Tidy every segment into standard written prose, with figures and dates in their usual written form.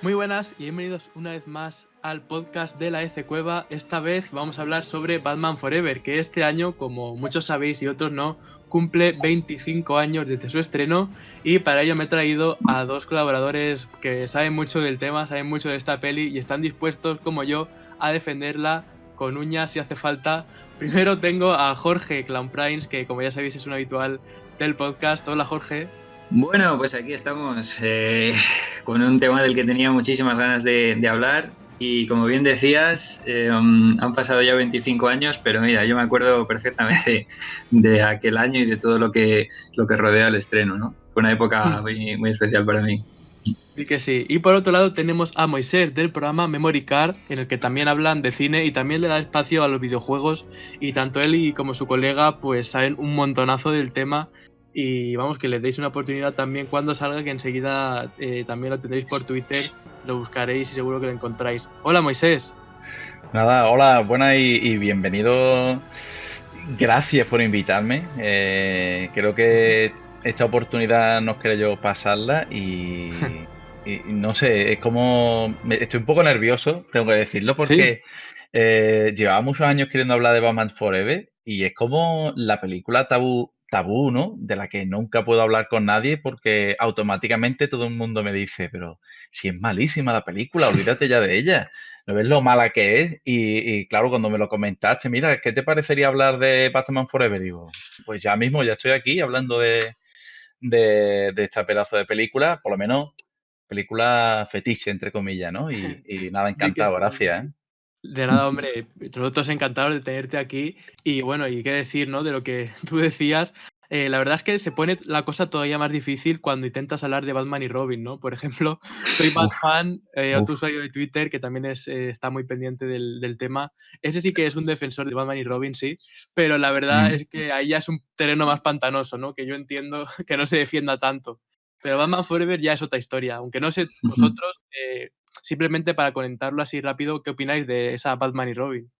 Muy buenas y bienvenidos una vez más al podcast de la EC Cueva. Esta vez vamos a hablar sobre Batman Forever, que este año, como muchos sabéis y otros no, cumple 25 años desde su estreno, y para ello me he traído a dos colaboradores que saben mucho del tema, saben mucho de esta peli y están dispuestos, como yo, a defenderla con uñas si hace falta. Primero tengo a Jorge Clown Primes, que como ya sabéis es un habitual del podcast. Hola, Jorge. Bueno, pues aquí estamos con un tema del que tenía muchísimas ganas de hablar y como bien decías, han pasado ya 25 años, pero mira, yo me acuerdo perfectamente de aquel año y de todo lo que rodea el estreno, ¿no? Fue una época muy, muy especial para mí. Y que sí. Y por otro lado tenemos a Moisés del programa Memory Card, en el que también hablan de cine y también le da espacio a los videojuegos. Y tanto él y como su colega pues saben un montonazo del tema. Y vamos, que les deis una oportunidad también cuando salga, que enseguida también lo tendréis por Twitter, lo buscaréis y seguro que lo encontráis. Hola, Moisés. Nada, hola, buenas y bienvenido. Gracias por invitarme. Creo que esta oportunidad no quería yo pasarla y no sé, es como... Estoy un poco nervioso, tengo que decirlo, Sí. porque llevaba muchos años queriendo hablar de Batman Forever y es como la película tabú, ¿no? De la que nunca puedo hablar con nadie porque automáticamente todo el mundo me dice, pero si es malísima la película, olvídate ya de ella. ¿No ves lo mala que es? Y claro, cuando me lo comentaste, mira, ¿qué te parecería hablar de Batman Forever? Digo, pues ya mismo, ya estoy aquí hablando de esta pedazo de película, por lo menos película fetiche, entre comillas, ¿no? Y nada, Di que encantado, sí, di que gracias, sí. ¿eh? De nada, hombre, nosotros encantados de tenerte aquí. Y bueno, y qué decir, ¿no? De lo que tú decías. La verdad es que se pone la cosa todavía más difícil cuando intentas hablar de Batman y Robin, ¿no? Por ejemplo, soy Uf, Batman, otro uf. usuario de Twitter que también está muy pendiente del tema. Ese sí que es un defensor de Batman y Robin, sí, pero la verdad Mm, es que ahí ya es un terreno más pantanoso, ¿no? Que yo entiendo que no se defienda tanto. Pero Batman Forever ya es otra historia, aunque no sé ujú. vosotros, simplemente para comentarlo así rápido, ¿qué opináis de esa Batman y Robin?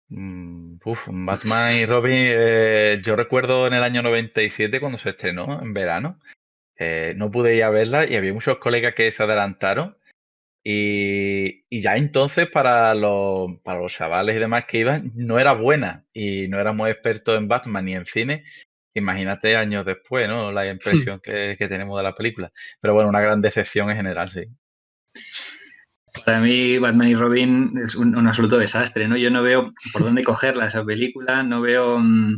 Batman y Robin, yo recuerdo en el año 97 cuando se estrenó, en verano, no pude ir a verla y había muchos colegas que se adelantaron. Y ya entonces para los chavales y demás que iban, no era buena y no éramos expertos en Batman ni en cine. Imagínate años después, ¿no? La impresión que tenemos de la película. Pero bueno, una gran decepción en general, sí. Para mí, Batman y Robin es un absoluto desastre, ¿no? Yo no veo por dónde cogerla esa película, no veo, no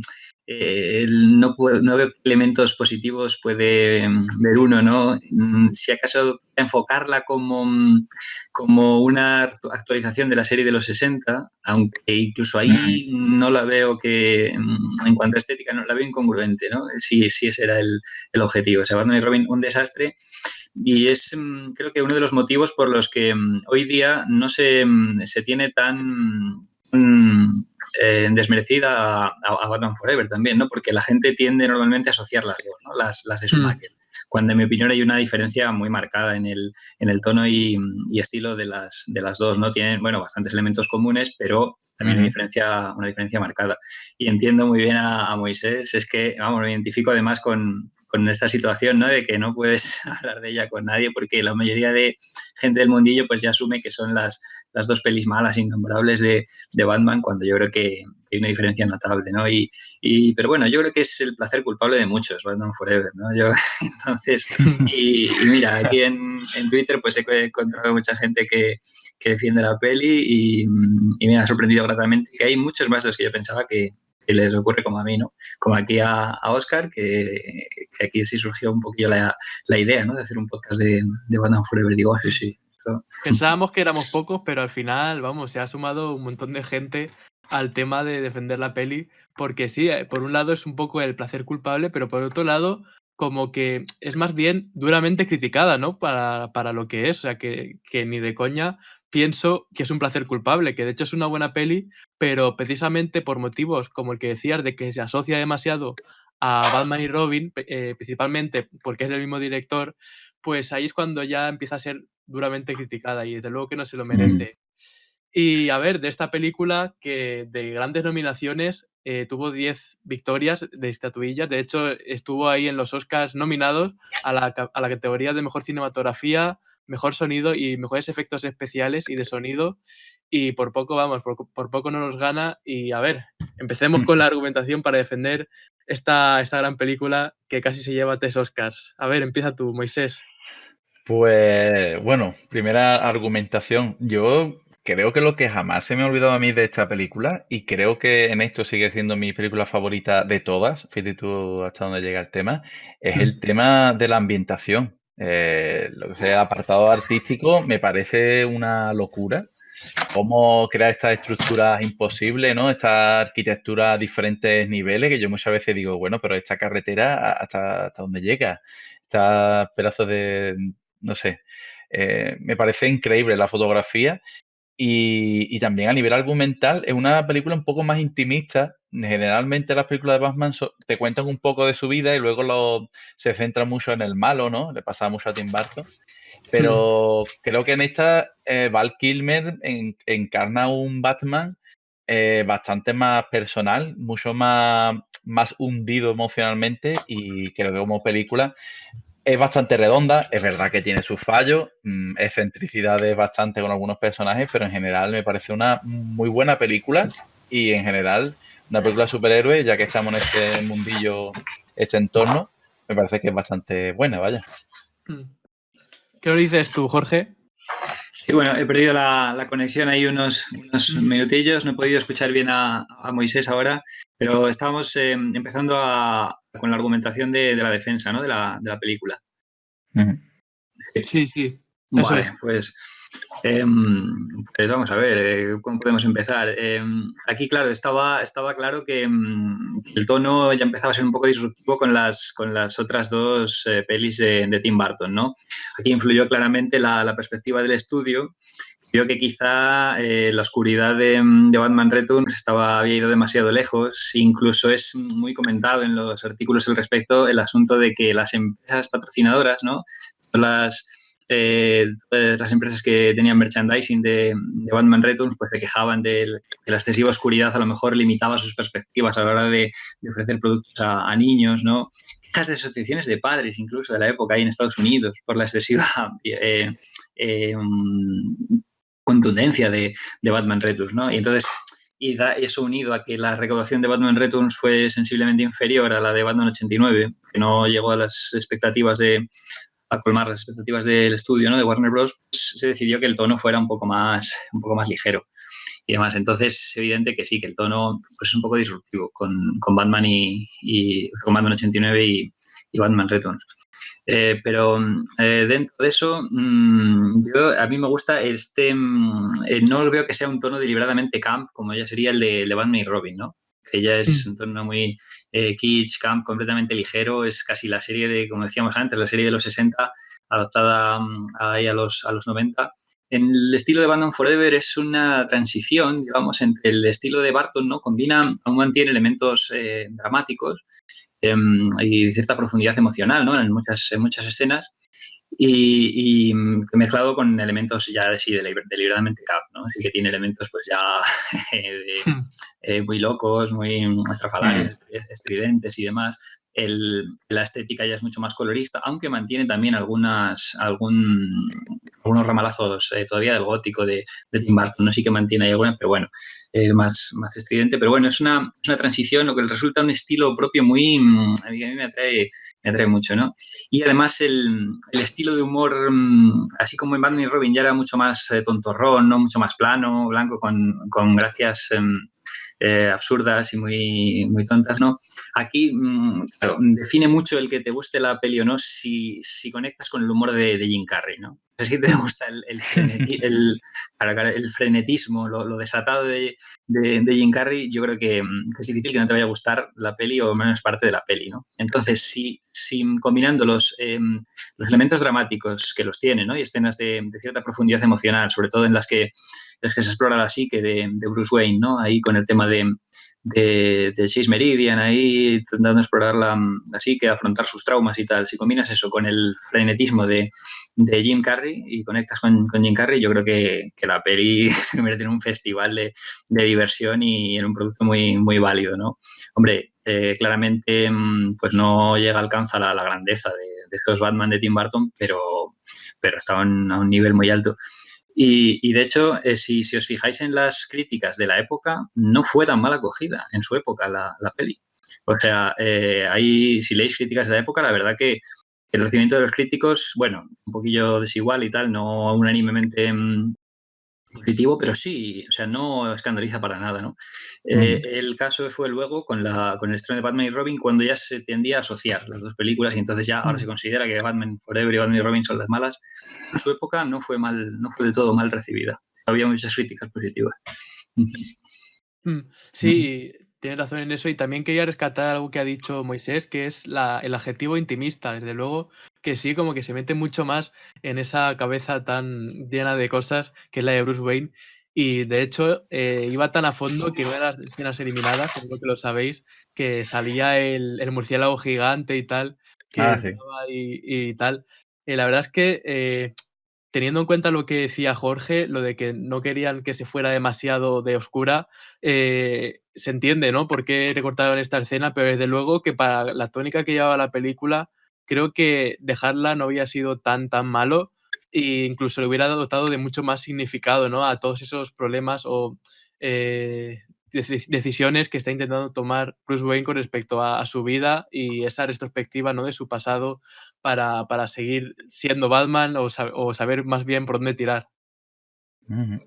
veo qué elementos positivos puede ver uno, ¿no? Si acaso enfocarla como una actualización de la serie de los 60, aunque incluso ahí no la veo que, en cuanto a estética, no la veo incongruente, ¿no? Si ese era el objetivo. O sea, Batman y Robin, un desastre. Y es, creo que uno de los motivos por los que hoy día no se tiene tan desmerecida a Batman Forever también, ¿no? Porque la gente tiende normalmente a asociar las dos, ¿no? Las de Schumacher. Cuando en mi opinión hay una diferencia muy marcada en el tono y estilo de las dos, ¿no? Tienen, bueno, bastantes elementos comunes, pero también hay Ujú. una diferencia marcada. Y entiendo muy bien a Moisés, es que, vamos, me identifico además con esta situación, ¿no? De que no puedes hablar de ella con nadie porque la mayoría de gente del mundillo pues ya asume que son las dos pelis malas innombrables de Batman, cuando yo creo que hay una diferencia notable, ¿no? Pero bueno, yo creo que es el placer culpable de muchos, Batman Forever, ¿no? Yo, entonces, y mira, aquí en Twitter pues he encontrado mucha gente que defiende la peli y me ha sorprendido gratamente que hay muchos más de los que yo pensaba que les ocurre como a mí, ¿no? Como aquí a Oscar, que aquí sí surgió un poquillo la idea, ¿no? De hacer un podcast de Batman Forever. Digo, sí, sí. Esto... Pensábamos que éramos pocos, pero al final, vamos, se ha sumado un montón de gente al tema de defender la peli, porque sí, por un lado es un poco el placer culpable, pero por otro lado, como que es más bien duramente criticada, ¿no? Para lo que es, o sea, que ni de coña pienso que es un placer culpable, que de hecho es una buena peli, pero precisamente por motivos como el que decías de que se asocia demasiado a Batman y Robin, principalmente porque es del mismo director, pues ahí es cuando ya empieza a ser duramente criticada y desde luego que no se lo Mm. merece. Y a ver, de esta película que de grandes nominaciones, tuvo 10 victorias de estatuillas. De hecho, estuvo ahí en los Oscars nominados a la categoría de mejor cinematografía, mejor sonido y mejores efectos especiales y de sonido. Y por poco, vamos, por poco no nos gana. Y a ver, empecemos con la argumentación para defender esta gran película que casi se lleva 3 Oscars. A ver, empieza tú, Moisés. Pues bueno, primera argumentación. Yo creo que lo que jamás se me ha olvidado a mí de esta película, y creo que en esto sigue siendo mi película favorita de todas, fíjate tú hasta dónde llega el tema, es el tema de la ambientación. Lo que sea el apartado artístico me parece una locura. Cómo crear estas estructuras imposibles, ¿no? Esta arquitectura a diferentes niveles, que yo muchas veces digo, bueno, pero esta carretera, ¿hasta dónde llega? Estas pedazos de, no sé, me parece increíble la fotografía y también a nivel argumental es una película un poco más intimista. Generalmente las películas de Batman te cuentan un poco de su vida y luego se centran mucho en el malo, ¿no? Le pasa mucho a Tim Burton. Pero creo que en esta Val Kilmer encarna un Batman bastante más personal, mucho más hundido emocionalmente y creo que como película es bastante redonda. Es verdad que tiene sus fallos, excentricidades bastante con algunos personajes, pero en general me parece una muy buena película y en general una película de superhéroes, ya que estamos en este mundillo, este entorno, me parece que es bastante buena, vaya. ¿Qué lo dices tú, Jorge? Y bueno, he perdido la conexión ahí unos minutillos, no he podido escuchar bien a Moisés ahora, pero estábamos empezando con la argumentación de la defensa, ¿no? de la película. Sí, eso Vale, es. pues vamos a ver, ¿cómo podemos empezar? Aquí, claro, estaba claro que el tono ya empezaba a ser un poco disruptivo con las otras dos pelis de Tim Burton, ¿no? Aquí influyó claramente la perspectiva del estudio. Vio que quizá la oscuridad de Batman Returns había ido demasiado lejos. Incluso es muy comentado en los artículos al respecto el asunto de que las empresas patrocinadoras, ¿no? Las empresas que tenían merchandising de Batman Returns pues se quejaban de la excesiva oscuridad, a lo mejor limitaba sus perspectivas a la hora de ofrecer productos a niños, ¿no? Quejas de asociaciones de padres incluso de la época ahí en Estados Unidos por la excesiva contundencia de Batman Returns, ¿no? Y entonces, eso unido a que la recaudación de Batman Returns fue sensiblemente inferior a la de Batman 89, que no llegó a colmar las expectativas del estudio, ¿no? de Warner Bros., pues se decidió que el tono fuera un poco más ligero y demás. Entonces es evidente que sí, que el tono pues, es un poco disruptivo con Batman con Batman 89 y Batman Returns. Pero dentro de eso, a mí me gusta no veo que sea un tono deliberadamente camp, como ya sería el de Batman y Robin, ¿no? Que ya es un tono muy kitsch, camp, completamente ligero. Es casi la serie como decíamos antes, la serie de los 60, adaptada ahí a los 90. En el estilo de Batman Forever es una transición, digamos, entre el estilo de Burton, ¿no? Aún mantiene elementos dramáticos, y cierta profundidad emocional, ¿no? En muchas escenas y mezclado con elementos ya deliberadamente cap, ¿no? Así que tiene elementos pues ya muy locos, muy estrafalarios, estridentes y demás. La estética ya es mucho más colorista, aunque mantiene también algunos ramalazos todavía del gótico de Tim Burton, ¿no? Sí que mantiene ahí algunas, pero bueno, es más estridente. Pero bueno, es una transición, lo que resulta un estilo propio muy... A mí me atrae mucho, ¿no? Y además el estilo de humor, así como en Batman y Robin ya era mucho más tontorrón, ¿no? Mucho más plano, blanco, con gracias absurdas y muy tontas, ¿no? Aquí, claro, define mucho el que te guste la peli o no si conectas con el humor de Jim Carrey, ¿no? No sé si te gusta el frenetismo, lo desatado de Jim Carrey, yo creo que es difícil que no te vaya a gustar la peli o menos parte de la peli, ¿no? Entonces, si combinando los elementos dramáticos que los tiene, ¿no? Y escenas de cierta profundidad emocional, sobre todo en las que se explora la psique de Bruce Wayne, ¿no? Ahí con el tema de de Chase Meridian ahí intentando explorar la psique, afrontar sus traumas y tal. Si combinas eso con el frenetismo de Jim Carrey y conectas con Jim Carrey, yo creo que la peli se convierte en un festival de diversión y en un producto muy, muy válido, ¿no? Hombre, claramente pues no alcanza la grandeza de estos Batman de Tim Burton, pero está a un nivel muy alto. Y de hecho, si os fijáis en las críticas de la época, no fue tan mal acogida en su época la peli. O sea, si leéis críticas de la época, la verdad que el recibimiento de los críticos, bueno, un poquillo desigual y tal, no unánimemente positivo, pero sí, o sea, no escandaliza para nada, ¿no? El caso fue luego con el estreno de Batman y Robin, cuando ya se tendía a asociar las dos películas y entonces ya ahora se considera que Batman Forever y Batman y Robin son las malas. En su época no fue de todo mal recibida. Había muchas críticas positivas. Sí, tienes razón en eso. Y también quería rescatar algo que ha dicho Moisés, que es el adjetivo intimista. Desde luego que sí, como que se mete mucho más en esa cabeza tan llena de cosas que es la de Bruce Wayne. Y de hecho, iba tan a fondo que una de las escenas eliminadas, seguro que lo sabéis, que salía el murciélago gigante y tal, que Ah, sí. entraba y tal. La verdad es que teniendo en cuenta lo que decía Jorge, lo de que no querían que se fuera demasiado de oscura, se entiende, ¿no? Por qué recortaron esta escena, pero desde luego que para la tónica que llevaba la película, creo que dejarla no había sido tan malo e incluso le hubiera dotado de mucho más significado, ¿no? A todos esos problemas o decisiones que está intentando tomar Bruce Wayne con respecto a su vida y esa retrospectiva, ¿no? De su pasado para seguir siendo Batman o saber más bien por dónde tirar. Ujú.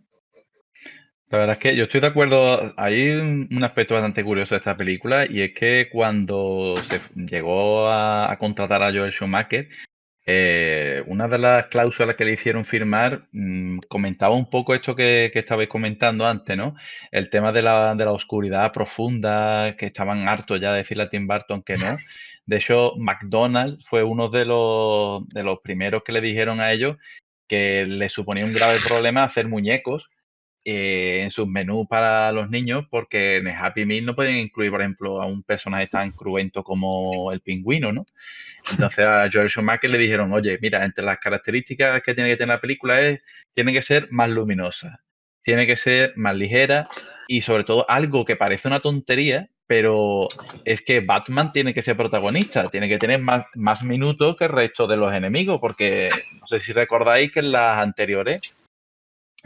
La verdad es que yo estoy de acuerdo. Hay un aspecto bastante curioso de esta película y es que cuando se llegó a contratar a Joel Schumacher, una de las cláusulas que le hicieron firmar comentaba un poco esto que estabais comentando antes, ¿no? El tema de la oscuridad profunda, que estaban hartos ya de decirle a Tim Burton que no. De hecho, McDonald's fue uno de los primeros que le dijeron a ellos que les suponía un grave problema hacer muñecos en sus menús para los niños, porque en el Happy Meal no pueden incluir, por ejemplo, a un personaje tan cruento como el pingüino, ¿no? Entonces a Joel Schumacher le dijeron, oye, mira, entre las características que tiene que tener la película tiene que ser más luminosa, tiene que ser más ligera y sobre todo algo que parece una tontería, pero es que Batman tiene que ser protagonista, tiene que tener más minutos que el resto de los enemigos, porque no sé si recordáis que en las anteriores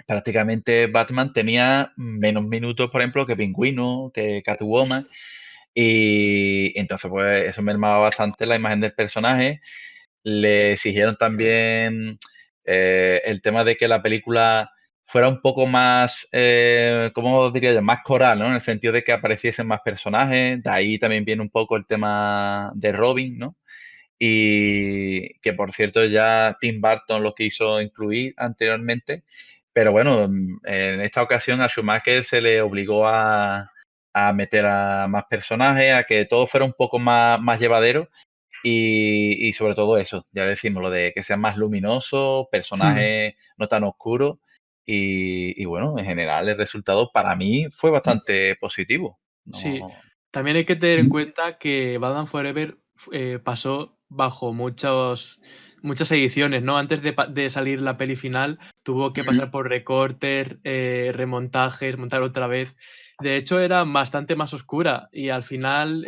prácticamente Batman tenía menos minutos, por ejemplo, que Pingüino, que Catwoman. Y entonces, pues eso mermaba bastante la imagen del personaje. Le exigieron también el tema de que la película fuera un poco más, ¿cómo diría yo? Más coral, ¿no? En el sentido de que apareciesen más personajes. De ahí también viene un poco el tema de Robin, ¿no? Y que por cierto ya Tim Burton lo quiso incluir anteriormente, pero bueno, en esta ocasión a Schumacher se le obligó a meter a más personajes, a que todo fuera un poco más llevadero y sobre todo eso, ya decimos, lo de que sea más luminoso, personajes no tan oscuros y bueno, en general el resultado para mí fue bastante positivo. Sí, No, también hay que tener en cuenta que Batman Forever pasó bajo muchas ediciones, ¿no? Antes de salir la peli final, tuvo que pasar por recortes, remontajes, montar otra vez. De hecho, era bastante más oscura y al final,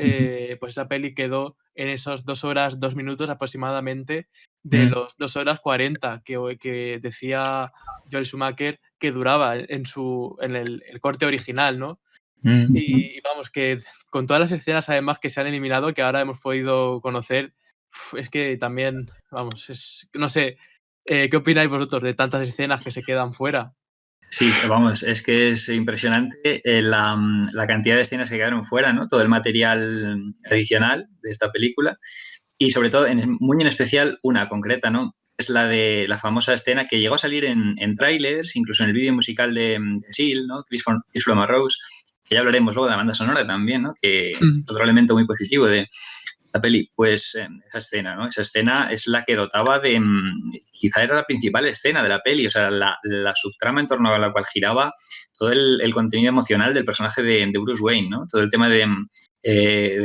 pues esa peli quedó en esos 2 horas, 2 minutos aproximadamente de los 2 horas 40 que decía Joel Schumacher que duraba en el corte original, ¿no? Y vamos, que con todas las escenas además que se han eliminado, que ahora hemos podido conocer, es que también, vamos, no sé, ¿qué opináis vosotros de tantas escenas que se quedan fuera? Sí, vamos, es que es impresionante la cantidad de escenas que quedaron fuera, ¿no? Todo el material adicional de esta película y sobre todo, muy en especial, una concreta, ¿no? Es la de la famosa escena que llegó a salir en trailers, incluso en el vídeo musical de Seal, ¿no? Chris from a Rose, que ya hablaremos luego de la banda sonora también, ¿no? Que es otro elemento muy positivo de la peli, pues esa escena, ¿no? Esa escena es la que dotaba de, quizá era la principal escena de la peli, o sea, la subtrama en torno a la cual giraba todo el contenido emocional del personaje de Bruce Wayne, ¿no? Todo el tema de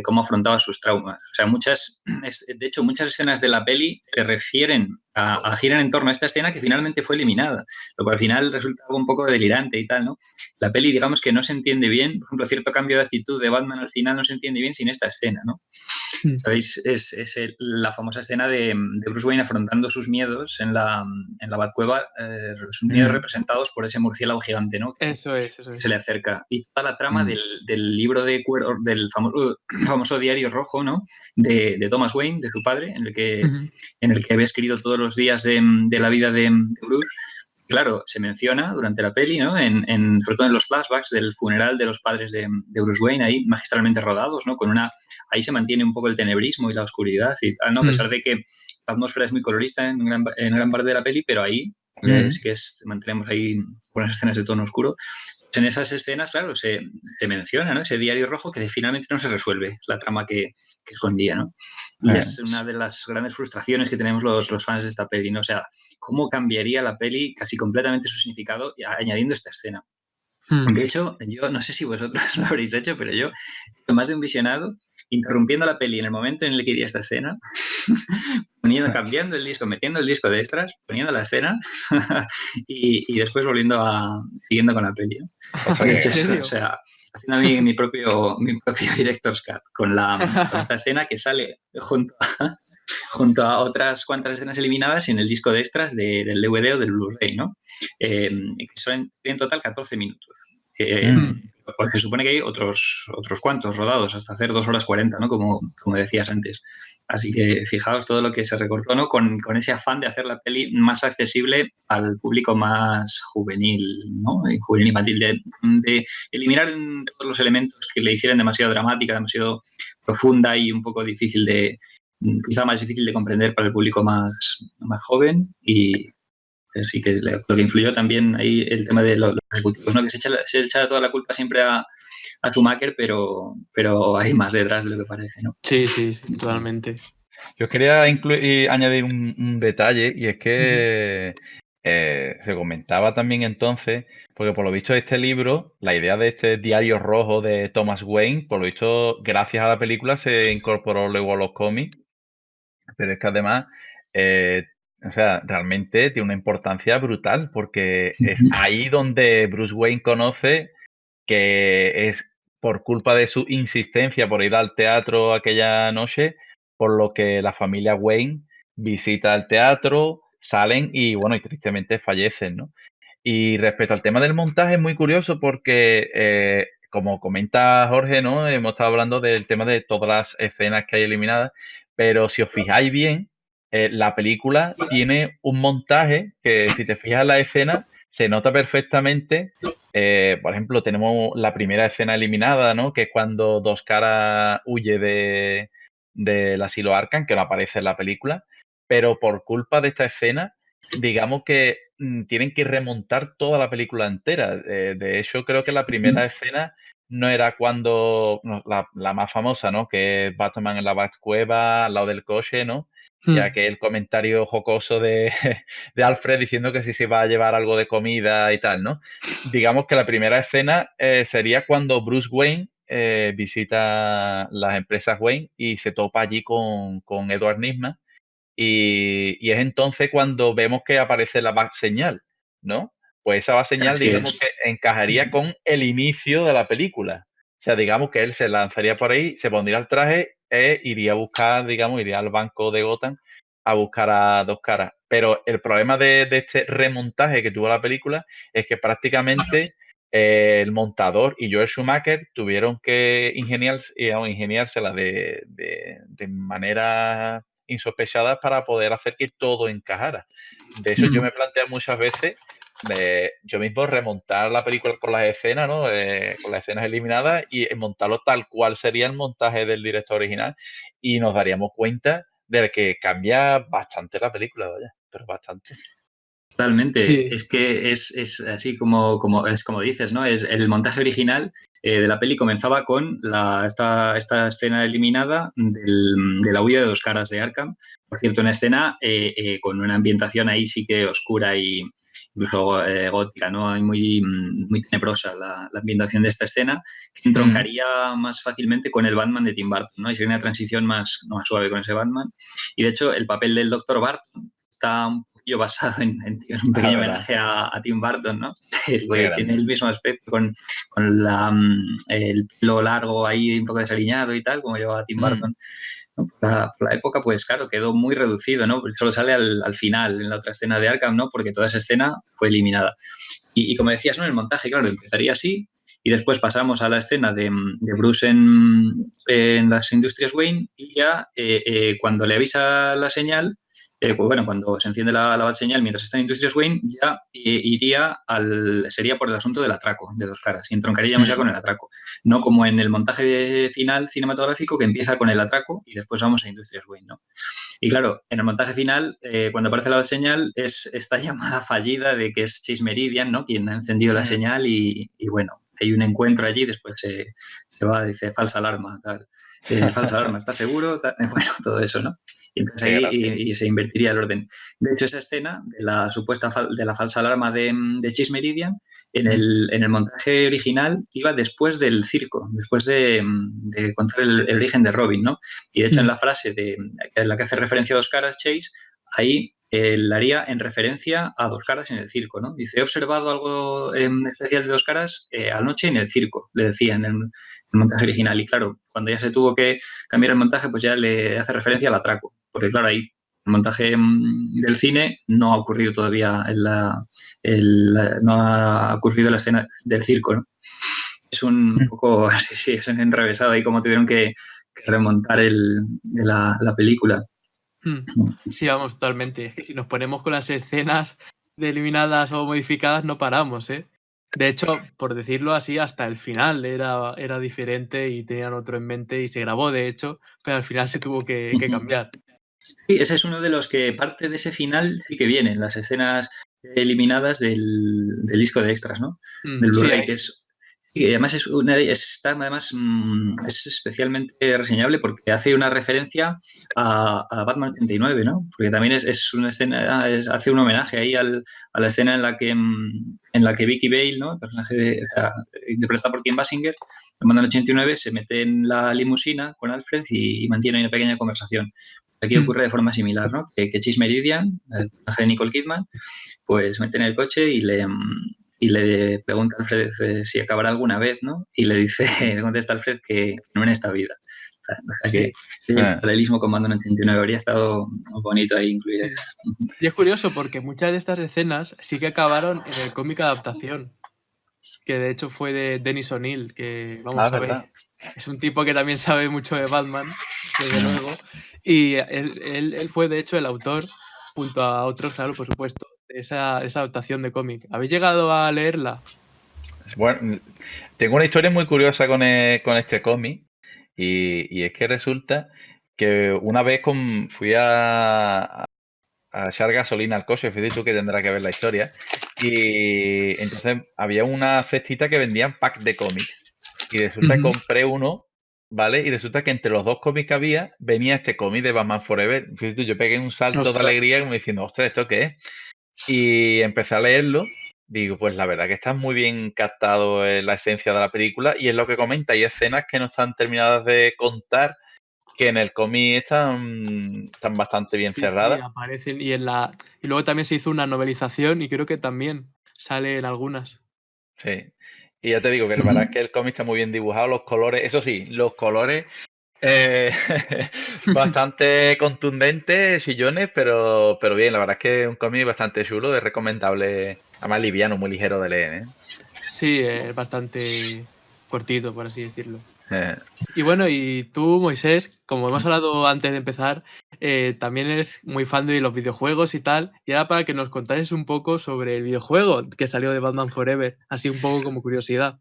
cómo afrontaba sus traumas. O sea, de hecho, muchas escenas de la peli se refieren giran en torno a esta escena que finalmente fue eliminada, lo cual al final resulta un poco delirante y tal, ¿no? La peli, digamos que no se entiende bien, por ejemplo, cierto cambio de actitud de Batman al final no se entiende bien sin esta escena, ¿no? ¿Sabéis? Es la famosa escena de Bruce Wayne afrontando sus miedos en la Batcueva, sus miedos representados por ese murciélago gigante, ¿no? Eso es. Que se le acerca. Y toda la trama del libro de cuero, del famoso diario rojo, ¿no? De Thomas Wayne, de su padre, en el que había escrito todos los días de la vida de Bruce. Claro, se menciona durante la peli, ¿no? Sobre todo en los flashbacks del funeral de los padres de Bruce Wayne, ahí magistralmente rodados, ¿no? Ahí se mantiene un poco el tenebrismo y la oscuridad y tal, ¿no? A pesar de que la atmósfera es muy colorista en gran parte de la peli, pero ahí sí que mantenemos ahí unas escenas de tono oscuro. Pues en esas escenas, claro, se menciona, ¿no? Ese diario rojo que finalmente no se resuelve, la trama que escondía, ¿no? Y es una de las grandes frustraciones que tenemos los fans de esta peli, ¿no? O sea, ¿cómo cambiaría la peli casi completamente su significado añadiendo esta escena? De hecho, yo no sé si vosotros lo habréis hecho, pero yo, más de un visionado, interrumpiendo la peli en el momento en el que iría esta escena, cambiando el disco, metiendo el disco de extras, poniendo la escena y después siguiendo con la peli. O sea, haciendo mi propio Director's Cut con esta escena que sale junto a otras cuantas escenas eliminadas en el disco de extras del DVD o del Blu-ray, ¿no? Que son en total 14 minutos. Porque se supone que hay otros cuantos rodados, hasta hacer 2 horas 40, ¿no? Como decías antes. Así que fijaos todo lo que se recortó, ¿no? Con ese afán de hacer la peli más accesible al público más juvenil, ¿no? Juvenil infantil, de eliminar todos los elementos que le hicieran demasiado dramática, demasiado profunda y un poco quizá más difícil de comprender para el público más joven. Y sí que lo que influyó también ahí el tema de los ejecutivos, ¿no? Que se echa toda la culpa siempre a Schumacher, pero hay más detrás de lo que parece, ¿no? Sí, totalmente. Yo quería añadir un detalle, y es que se comentaba también entonces, porque por lo visto este libro, la idea de este diario rojo de Thomas Wayne, por lo visto, gracias a la película se incorporó luego a los cómics, pero es que además, o sea, realmente tiene una importancia brutal, porque es ahí donde Bruce Wayne conoce que es por culpa de su insistencia por ir al teatro aquella noche, por lo que la familia Wayne visita el teatro, salen y, bueno, y tristemente fallecen, ¿no? Y respecto al tema del montaje, es muy curioso porque, como comenta Jorge, ¿no? Hemos estado hablando del tema de todas las escenas que hay eliminadas, pero si os fijáis bien, la película tiene un montaje que, si te fijas en la escena, se nota perfectamente. Por ejemplo, tenemos la primera escena eliminada, ¿no? Que es cuando Dos Caras huye del asilo Arkham, que no aparece en la película, pero por culpa de esta escena, digamos que tienen que remontar toda la película entera. De hecho, creo que la primera escena no era cuando la más famosa, ¿no? Que es Batman en la Batcueva, al lado del coche, ¿no? Y aquel comentario jocoso de Alfred diciendo que si se iba a llevar algo de comida y tal, ¿no? Digamos que la primera escena sería cuando Bruce Wayne visita las empresas Wayne y se topa allí con Edward Nygma. Y es entonces cuando vemos que aparece la back señal, ¿no? Pues esa back señal, digamos que encajaría con el inicio de la película. O sea, digamos que él se lanzaría por ahí, se pondría el traje e iría a buscar, digamos, iría al banco de Gotham a buscar a Dos Caras. Pero el problema de este remontaje que tuvo la película es que prácticamente el montador y Joel Schumacher tuvieron que ingeniársela de manera insospechadas para poder hacer que todo encajara. De hecho, yo me planteo muchas veces yo mismo remontar la película con las escenas, ¿no? Con las escenas eliminadas y montarlo tal cual sería el montaje del director original, y nos daríamos cuenta de que cambia bastante la película, vaya, pero bastante. Totalmente. Sí. Es que es así como dices, ¿no? Es el montaje original de la peli comenzaba con esta escena eliminada de la huida de 2 caras de Arkham. Por cierto, una escena con una ambientación ahí sí que oscura y incluso gótica, ¿no? Hay muy tenebrosa la ambientación de esta escena, que entroncaría más fácilmente con el Batman de Tim Burton, ¿no? Y sería una transición más suave con ese Batman. Y de hecho, el papel del Dr. Barton está un poquillo basado es un pequeño homenaje a Tim Burton, ¿no? Porque tiene el mismo aspecto con el pelo largo ahí un poco desaliñado y tal, como llevaba Tim Burton. ¿No? Por la época, pues claro, quedó muy reducido, ¿no? Solo sale al final, en la otra escena de Arkham, ¿no? Porque toda esa escena fue eliminada. Y como decías, ¿no? El montaje, claro, empezaría así y después pasamos a la escena de Bruce en las Industrias Wayne y ya cuando le avisa la señal, pues bueno, cuando se enciende la bat-señal mientras está en Industrias Wayne, ya sería por el asunto del atraco de 2 caras y entroncaríamos ya con el atraco. No como en el montaje final cinematográfico que empieza con el atraco y después vamos a Industrias Wayne, ¿no? Y claro, en el montaje final, cuando aparece la señal, es esta llamada fallida de que es Chase Meridian, ¿no? Quien ha encendido la señal y bueno, hay un encuentro allí, después se va, dice falsa alarma, tal. Falsa alarma, ¿estás seguro? Bueno, todo eso, ¿no? Y entonces ahí y se invertiría el orden. De hecho, esa escena de la supuesta de la falsa alarma de Chase Meridian, en el montaje original iba después del circo, después de contar el origen de Robin, ¿no? Y de hecho, en la frase en la que hace referencia a 2 caras, Chase, ahí la haría en referencia a 2 caras en el circo, ¿no? Dice, he observado algo especial de 2 caras anoche en el circo, le decía en el montaje original. Y claro, cuando ya se tuvo que cambiar el montaje, pues ya le hace referencia al atraco. Porque claro, ahí el montaje del cine no ha ocurrido todavía no ha ocurrido la escena del circo, ¿no? Es un poco, sí, es enrevesado ahí como tuvieron que remontar la película. Sí, vamos, totalmente. Es que si nos ponemos con las escenas de eliminadas o modificadas, no paramos, ¿eh? De hecho, por decirlo así, hasta el final era diferente y tenían otro en mente y se grabó, de hecho, pero al final se tuvo que cambiar. Sí, ese es uno de los que parte de ese final sí que vienen, las escenas eliminadas del disco de extras, ¿no? Del Sí, Blu-ray, que es... Sí, además es especialmente reseñable porque hace una referencia a Batman 89, ¿no? Porque también es una escena, hace un homenaje ahí a la escena en la que Vicky Bale, ¿no? El personaje interpretado por Kim Basinger, en Batman 89, se mete en la limusina con Alfred y mantiene una pequeña conversación. Aquí ocurre de forma similar, ¿no? Que Chase Meridian, el personaje de Nicole Kidman, pues mete en el coche y le pregunta a Alfred si acabará alguna vez, ¿no? Y le dice, le contesta a Alfred que no en esta vida. O sea que el paralelismo con Batman 89 habría estado bonito ahí incluir. Sí. Y es curioso porque muchas de estas escenas sí que acabaron en el cómic adaptación, que de hecho fue de Dennis O'Neil, que vamos a ver, es un tipo que también sabe mucho de Batman, desde luego, y él fue de hecho el autor, junto a otros, claro, por supuesto, de esa adaptación de cómic. ¿Habéis llegado a leerla? Bueno, tengo una historia muy curiosa con este cómic y es que resulta que una vez fui a echar gasolina al coche, fíjate tú que tendrá que ver la historia, y entonces había una cestita que vendían pack de cómics y resulta que compré uno, ¿vale? Y resulta que entre los 2 cómics que había venía este cómic de Batman Forever. Fíjate tú, yo pegué un salto de alegría como diciendo, ostras, ¿esto qué es? Y empecé a leerlo. Digo, pues la verdad que está muy bien captado en la esencia de la película y es lo que comenta. Hay escenas que no están terminadas de contar, que en el cómic están bastante bien cerradas. Sí, aparecen y luego también se hizo una novelización y creo que también sale en algunas. Sí. Y ya te digo que la verdad es que el cómic está muy bien dibujado, los colores, eso sí, los colores bastante contundentes, chillones, pero bien, la verdad es que es un cómic bastante chulo, es recomendable, además liviano, muy ligero de leer, ¿eh? Sí, es bastante cortito, por así decirlo. Y bueno, y tú, Moisés, como hemos hablado antes de empezar, también eres muy fan de los videojuegos y tal, y ahora para que nos contases un poco sobre el videojuego que salió de Batman Forever, así un poco como curiosidad.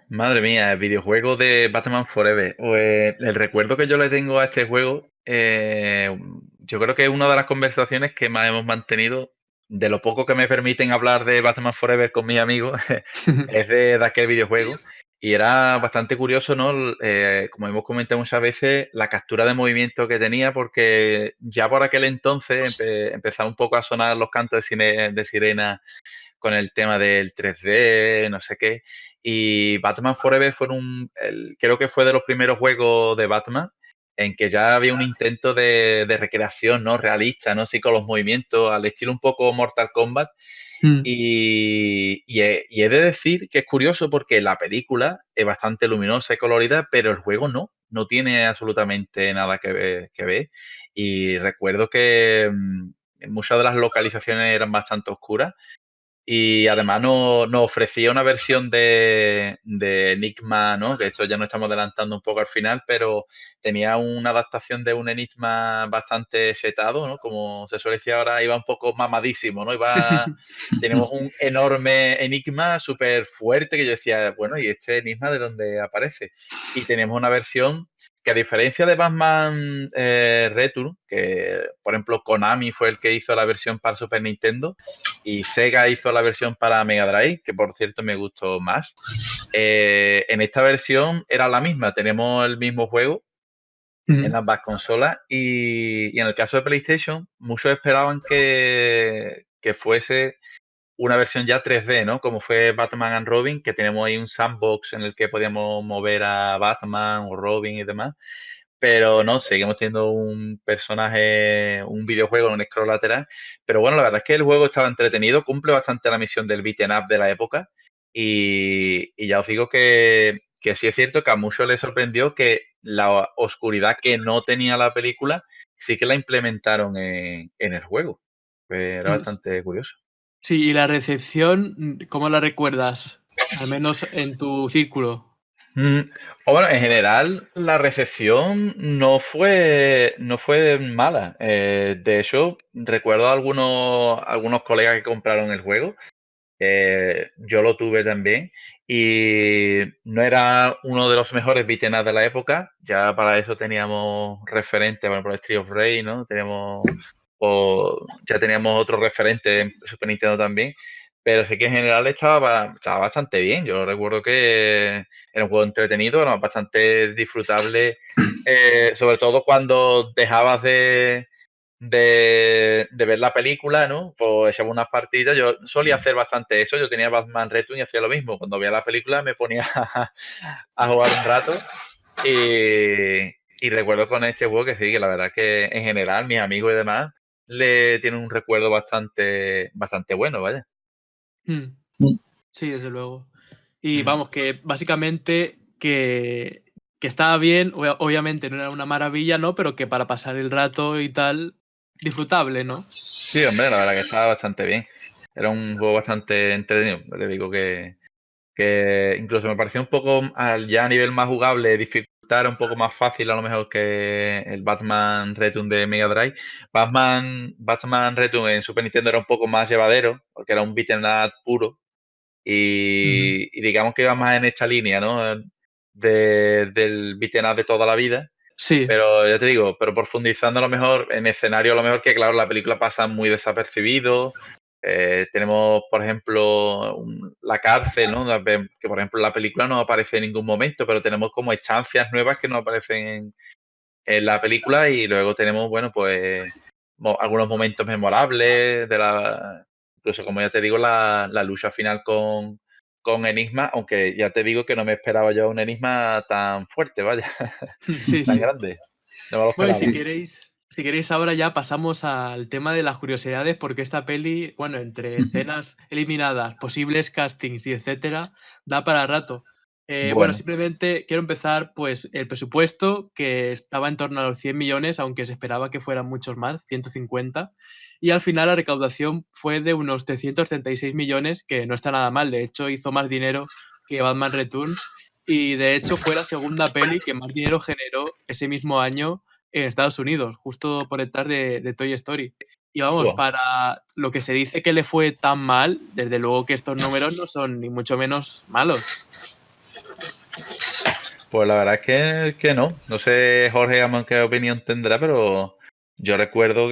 Madre mía, el videojuego de Batman Forever. Pues el recuerdo que yo le tengo a este juego, yo creo que es una de las conversaciones que más hemos mantenido de lo poco que me permiten hablar de Batman Forever con mis amigos es de aquel videojuego. Y era bastante curioso, ¿no? Como hemos comentado muchas veces, la captura de movimiento que tenía, porque ya por aquel entonces empezaba un poco a sonar los cantos de sirena con el tema del 3D, no sé qué. Y Batman Forever creo que fue de los primeros juegos de Batman en que ya había un intento de recreación, ¿no? Realista, ¿no? Sí, con los movimientos, al estilo un poco Mortal Kombat. Y he de decir que es curioso porque la película es bastante luminosa y colorida, pero el juego no tiene absolutamente nada que ver. Y recuerdo que muchas de las localizaciones eran bastante oscuras y además nos ofrecía una versión de Enigma, ¿no? Que esto ya nos estamos adelantando un poco al final, pero tenía una adaptación de un Enigma bastante setado, ¿no? Como se suele decir ahora, iba un poco mamadísimo, ¿no? Tenemos un enorme Enigma súper fuerte que yo decía, bueno, ¿y este Enigma de dónde aparece? Y tenemos una versión que a diferencia de Batman Return, que por ejemplo Konami fue el que hizo la versión para Super Nintendo, y Sega hizo la versión para Mega Drive, que por cierto me gustó más. En esta versión era la misma, tenemos el mismo juego en ambas consolas y en el caso de PlayStation muchos esperaban que fuese una versión ya 3D, ¿no? Como fue Batman and Robin, que tenemos ahí un sandbox en el que podíamos mover a Batman o Robin y demás. Pero no, seguimos teniendo un personaje, un videojuego en un scroll lateral. Pero bueno, la verdad es que el juego estaba entretenido, cumple bastante la misión del beat'em up de la época. Y ya os digo que sí es cierto que a muchos les sorprendió que la oscuridad que no tenía la película sí que la implementaron en el juego. Era bastante curioso. Sí, y la recepción, ¿cómo la recuerdas? Al menos en tu círculo. O bueno, en general la recepción no fue mala. De hecho, recuerdo a algunos colegas que compraron el juego. Yo lo tuve también. Y no era uno de los mejores beat'em up de la época. Ya para eso teníamos referentes, por ejemplo, Street of Rage, ¿no? Ya teníamos otros referentes en Super Nintendo también. Pero sí que en general estaba bastante bien. Yo recuerdo que era un juego entretenido, era bastante disfrutable, sobre todo cuando dejabas de ver la película, ¿no? Pues echaba unas partidas. Yo solía hacer bastante eso. Yo tenía Batman Return y hacía lo mismo. Cuando veía la película me ponía a jugar un rato. Y recuerdo con este juego que sí, que la verdad que en general mis amigos y demás le tienen un recuerdo bastante bueno, vaya. Sí, desde luego. Y vamos, que básicamente que estaba bien, obviamente no era una maravilla, ¿no? Pero que para pasar el rato y tal, disfrutable, ¿no? Sí, hombre, la verdad que estaba bastante bien. Era un juego bastante entretenido. Le digo que incluso me pareció un poco, ya a nivel más jugable, dificultad era un poco más fácil a lo mejor que el Batman Return de Mega Drive. Batman Return en Super Nintendo era un poco más llevadero, porque era un beat'em up puro. Y digamos que iba más en esta línea, ¿no? Del beat'em up de toda la vida. Sí, Pero ya te digo, pero profundizando a lo mejor en escenario, a lo mejor que claro, la película pasa muy desapercibido. Tenemos, por ejemplo, la cárcel, ¿no? Que por ejemplo en la película no aparece en ningún momento, pero tenemos como estancias nuevas que no aparecen en la película y luego tenemos, bueno, pues algunos momentos memorables incluso como ya te digo, la lucha final con Enigma, aunque ya te digo que no me esperaba yo un Enigma tan fuerte, vaya, sí, tan sí. grande. No me lo Bueno, y esperaba. si queréis ahora ya pasamos al tema de las curiosidades, porque esta peli, bueno, entre escenas eliminadas, posibles castings y etcétera, da para rato. Bueno, Bueno, simplemente quiero empezar, pues, el presupuesto, que estaba en torno a los 100 millones, aunque se esperaba que fueran muchos más, 150, y al final la recaudación fue de unos 336 millones, que no está nada mal, de hecho hizo más dinero que Batman Returns, y de hecho fue la segunda peli que más dinero generó ese mismo año en Estados Unidos, justo por detrás de Toy Story. Y vamos, wow. para lo que se dice que le fue tan mal, desde luego que estos números no son ni mucho menos malos. Pues la verdad es que no. No sé, Jorge, Amón, qué opinión tendrá, pero yo recuerdo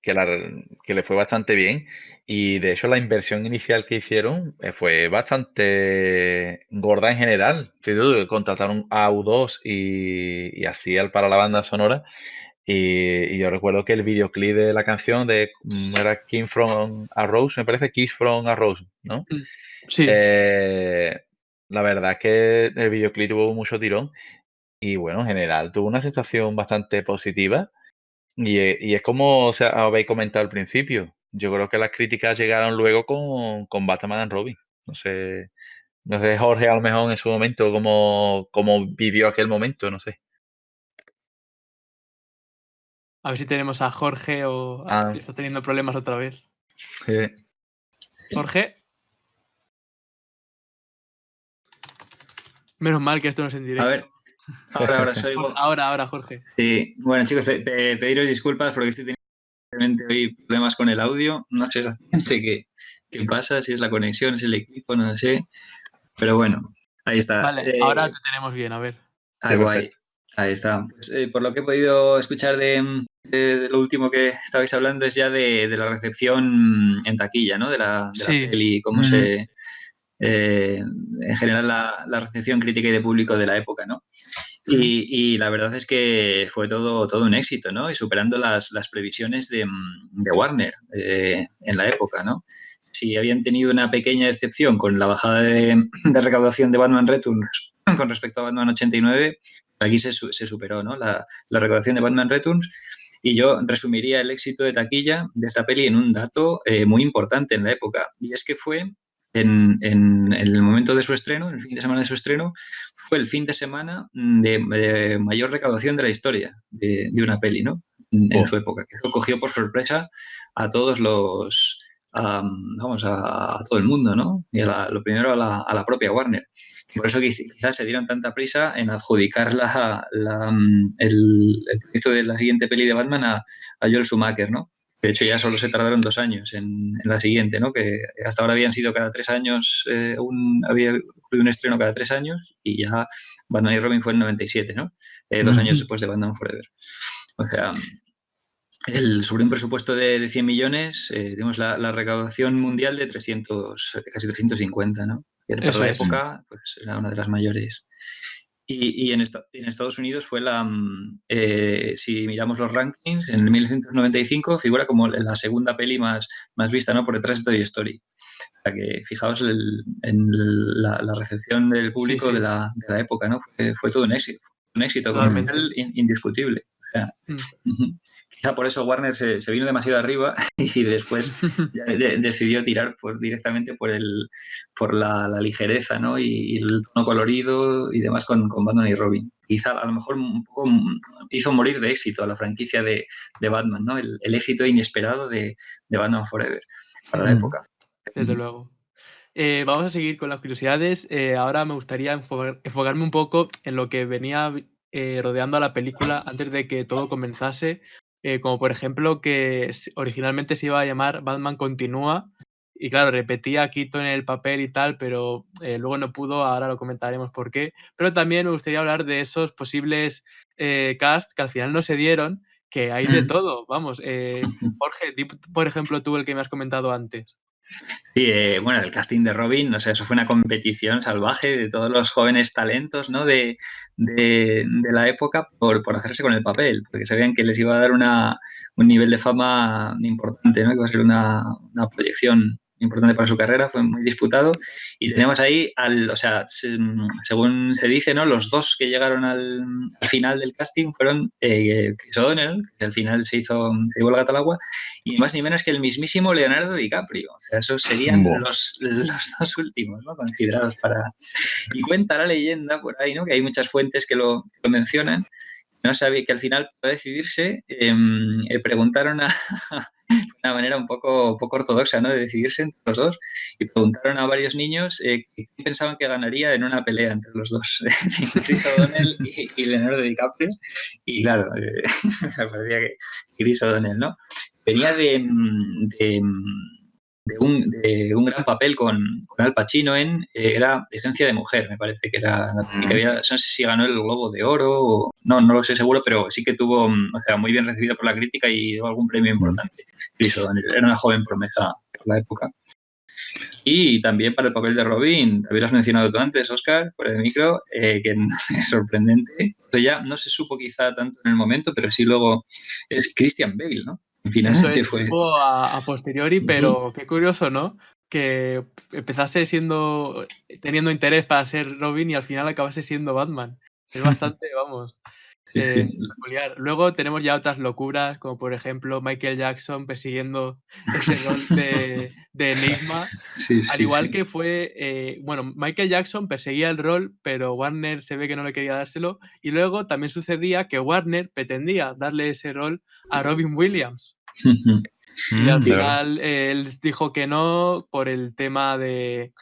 que le fue bastante bien. Y de hecho la inversión inicial que hicieron fue bastante gorda en general. Sí, contrataron a U2 y así para la banda sonora. Y yo recuerdo que el videoclip de la canción era King from a Rose, me parece Kiss from a Rose, ¿no? Mm, Sí, Eh, la verdad es que el videoclip tuvo mucho tirón y bueno, en general tuvo una sensación bastante positiva y es como o sea, habéis comentado al principio. Yo creo que las críticas llegaron luego con Batman and Robin. No sé, Jorge a lo mejor en su momento cómo vivió aquel momento, no sé. a ver si tenemos a Jorge o Ah, está teniendo problemas otra vez. eh, Jorge, menos mal que esto no es en A directo. ver, ahora os oigo. Ahora, Jorge. Sí, bueno, chicos, pediros disculpas porque estoy teniendo hoy problemas con el audio. No sé exactamente qué pasa, si es la conexión, es el equipo, no lo sé. Pero bueno, ahí está. Vale, ahora te tenemos bien, a ver. sí, Guay. perfecto. Ahí está. Pues, por lo que he podido escuchar de lo último que estabais hablando es ya de la recepción en taquilla, ¿no? De la Sí, peli, cómo Ujú. en general la recepción crítica y de público de la época, ¿no? mm, Y la verdad es que fue todo un éxito, ¿no? Y superando las previsiones de Warner en la época, ¿no? Si habían tenido una pequeña decepción con la bajada de recaudación de Batman Returns con respecto a Batman 89, aquí se superó, ¿no? La recaudación de Batman Returns. Y yo resumiría el éxito de taquilla de esta peli en un dato muy importante en la época. Y es que fue en el momento de su estreno, en el fin de semana de su estreno, fue el fin de semana de mayor recaudación de la historia de una peli, ¿no? En Buah. su época, que eso cogió por sorpresa a todos vamos, a todo el mundo, ¿no? Y lo primero a la propia Warner. Por eso quizás se dieron tanta prisa en adjudicar el proyecto de la siguiente peli de Batman a Joel Schumacher, ¿no? De hecho, ya solo se tardaron 2 años en la siguiente, ¿no? Que hasta ahora habían sido cada 3 años, había ocurrido un estreno cada 3 años y ya Batman y Robin fue en 97, ¿no? 2 años Ujú. después de Batman Forever. O sea, sobre un presupuesto de 100 millones, tenemos la recaudación mundial de 300, casi 350, ¿no? Que para eso la es. Mm. época pues, era una de las mayores. Y en Estados Unidos fue si miramos los rankings, en 1995 figura como la segunda peli más vista, ¿no? Por detrás de Toy Story. O sea que fijaos en la recepción del Sí, público de sí, la época, ¿no? Fue todo un éxito Mm. comercial totalmente. indiscutible. O sea, Mm. quizá por eso Warner se vino demasiado arriba y después ya decidió tirar directamente por la ligereza, ¿no? Y el tono colorido y demás con Batman y Robin. Quizá a lo mejor un poco hizo morir de éxito a la franquicia de Batman, ¿no? El éxito inesperado de Batman Forever para la Mm. época. Desde luego. Vamos a seguir con las curiosidades. Ahora me gustaría enfocarme un poco en lo que venía rodeando a la película antes de que todo comenzase, como por ejemplo que originalmente se iba a llamar Batman Continúa y claro, repetía a Keaton en el papel y tal, pero luego no pudo, ahora lo comentaremos por qué. Pero también me gustaría hablar de esos posibles cast que al final no se dieron, que hay de Mm. todo. Vamos, Jorge, di, por ejemplo, tú el que me has comentado antes. Sí, bueno, el casting de Robin, o sea, eso fue una competición salvaje de todos los jóvenes talentos, ¿no? De la época por hacerse con el papel, porque sabían que les iba a dar un nivel de fama importante, ¿no? Que iba a ser una proyección importante para su carrera, fue muy disputado. Y tenemos ahí, o sea, según se dice, ¿no? Los dos que llegaron al final del casting fueron Chris O'Donnell, que al final se llevó el gato al agua, y más ni menos que el mismísimo Leonardo DiCaprio. O sea, esos serían Buah. los dos últimos, ¿no? Considerados para... Y cuenta la leyenda por ahí, ¿no? Que hay muchas fuentes que lo mencionan. No sabía que al final, para decidirse, preguntaron una manera un poco ortodoxa, ¿no? De decidirse entre los dos y preguntaron a varios niños qué pensaban que ganaría en una pelea entre los dos, Chris O'Donnell y Leonardo DiCaprio. Y claro, me parecía que Chris O'Donnell, ¿no? Venía de un gran papel con Al Pacino en era Esencia de Mujer, me parece que era que había, no sé si ganó el Globo de Oro o no lo sé seguro, pero sí que tuvo, o sea, muy bien recibido por la crítica y dio algún premio importante. Chris O'Donnell era una joven promesa por la época. Y también para el papel de Robin, también lo has mencionado tú antes, Oscar, por el micro, que es sorprendente. Esto ya no se supo quizá tanto en el momento, pero sí luego es Christian Bale, ¿no? Eso Finalmente es, fue. supo a posteriori, pero qué curioso, ¿no? Que empezase teniendo interés para ser Robin y al final acabase siendo Batman. Es bastante, vamos, peculiar. Luego tenemos ya otras locuras, como por ejemplo Michael Jackson persiguiendo ese rol de Enigma. Al igual que fue, Michael Jackson perseguía el rol, pero Warner se ve que no le quería dárselo. Y luego también sucedía que Warner pretendía darle ese rol a Robin Williams. Y al final él dijo que no por el tema de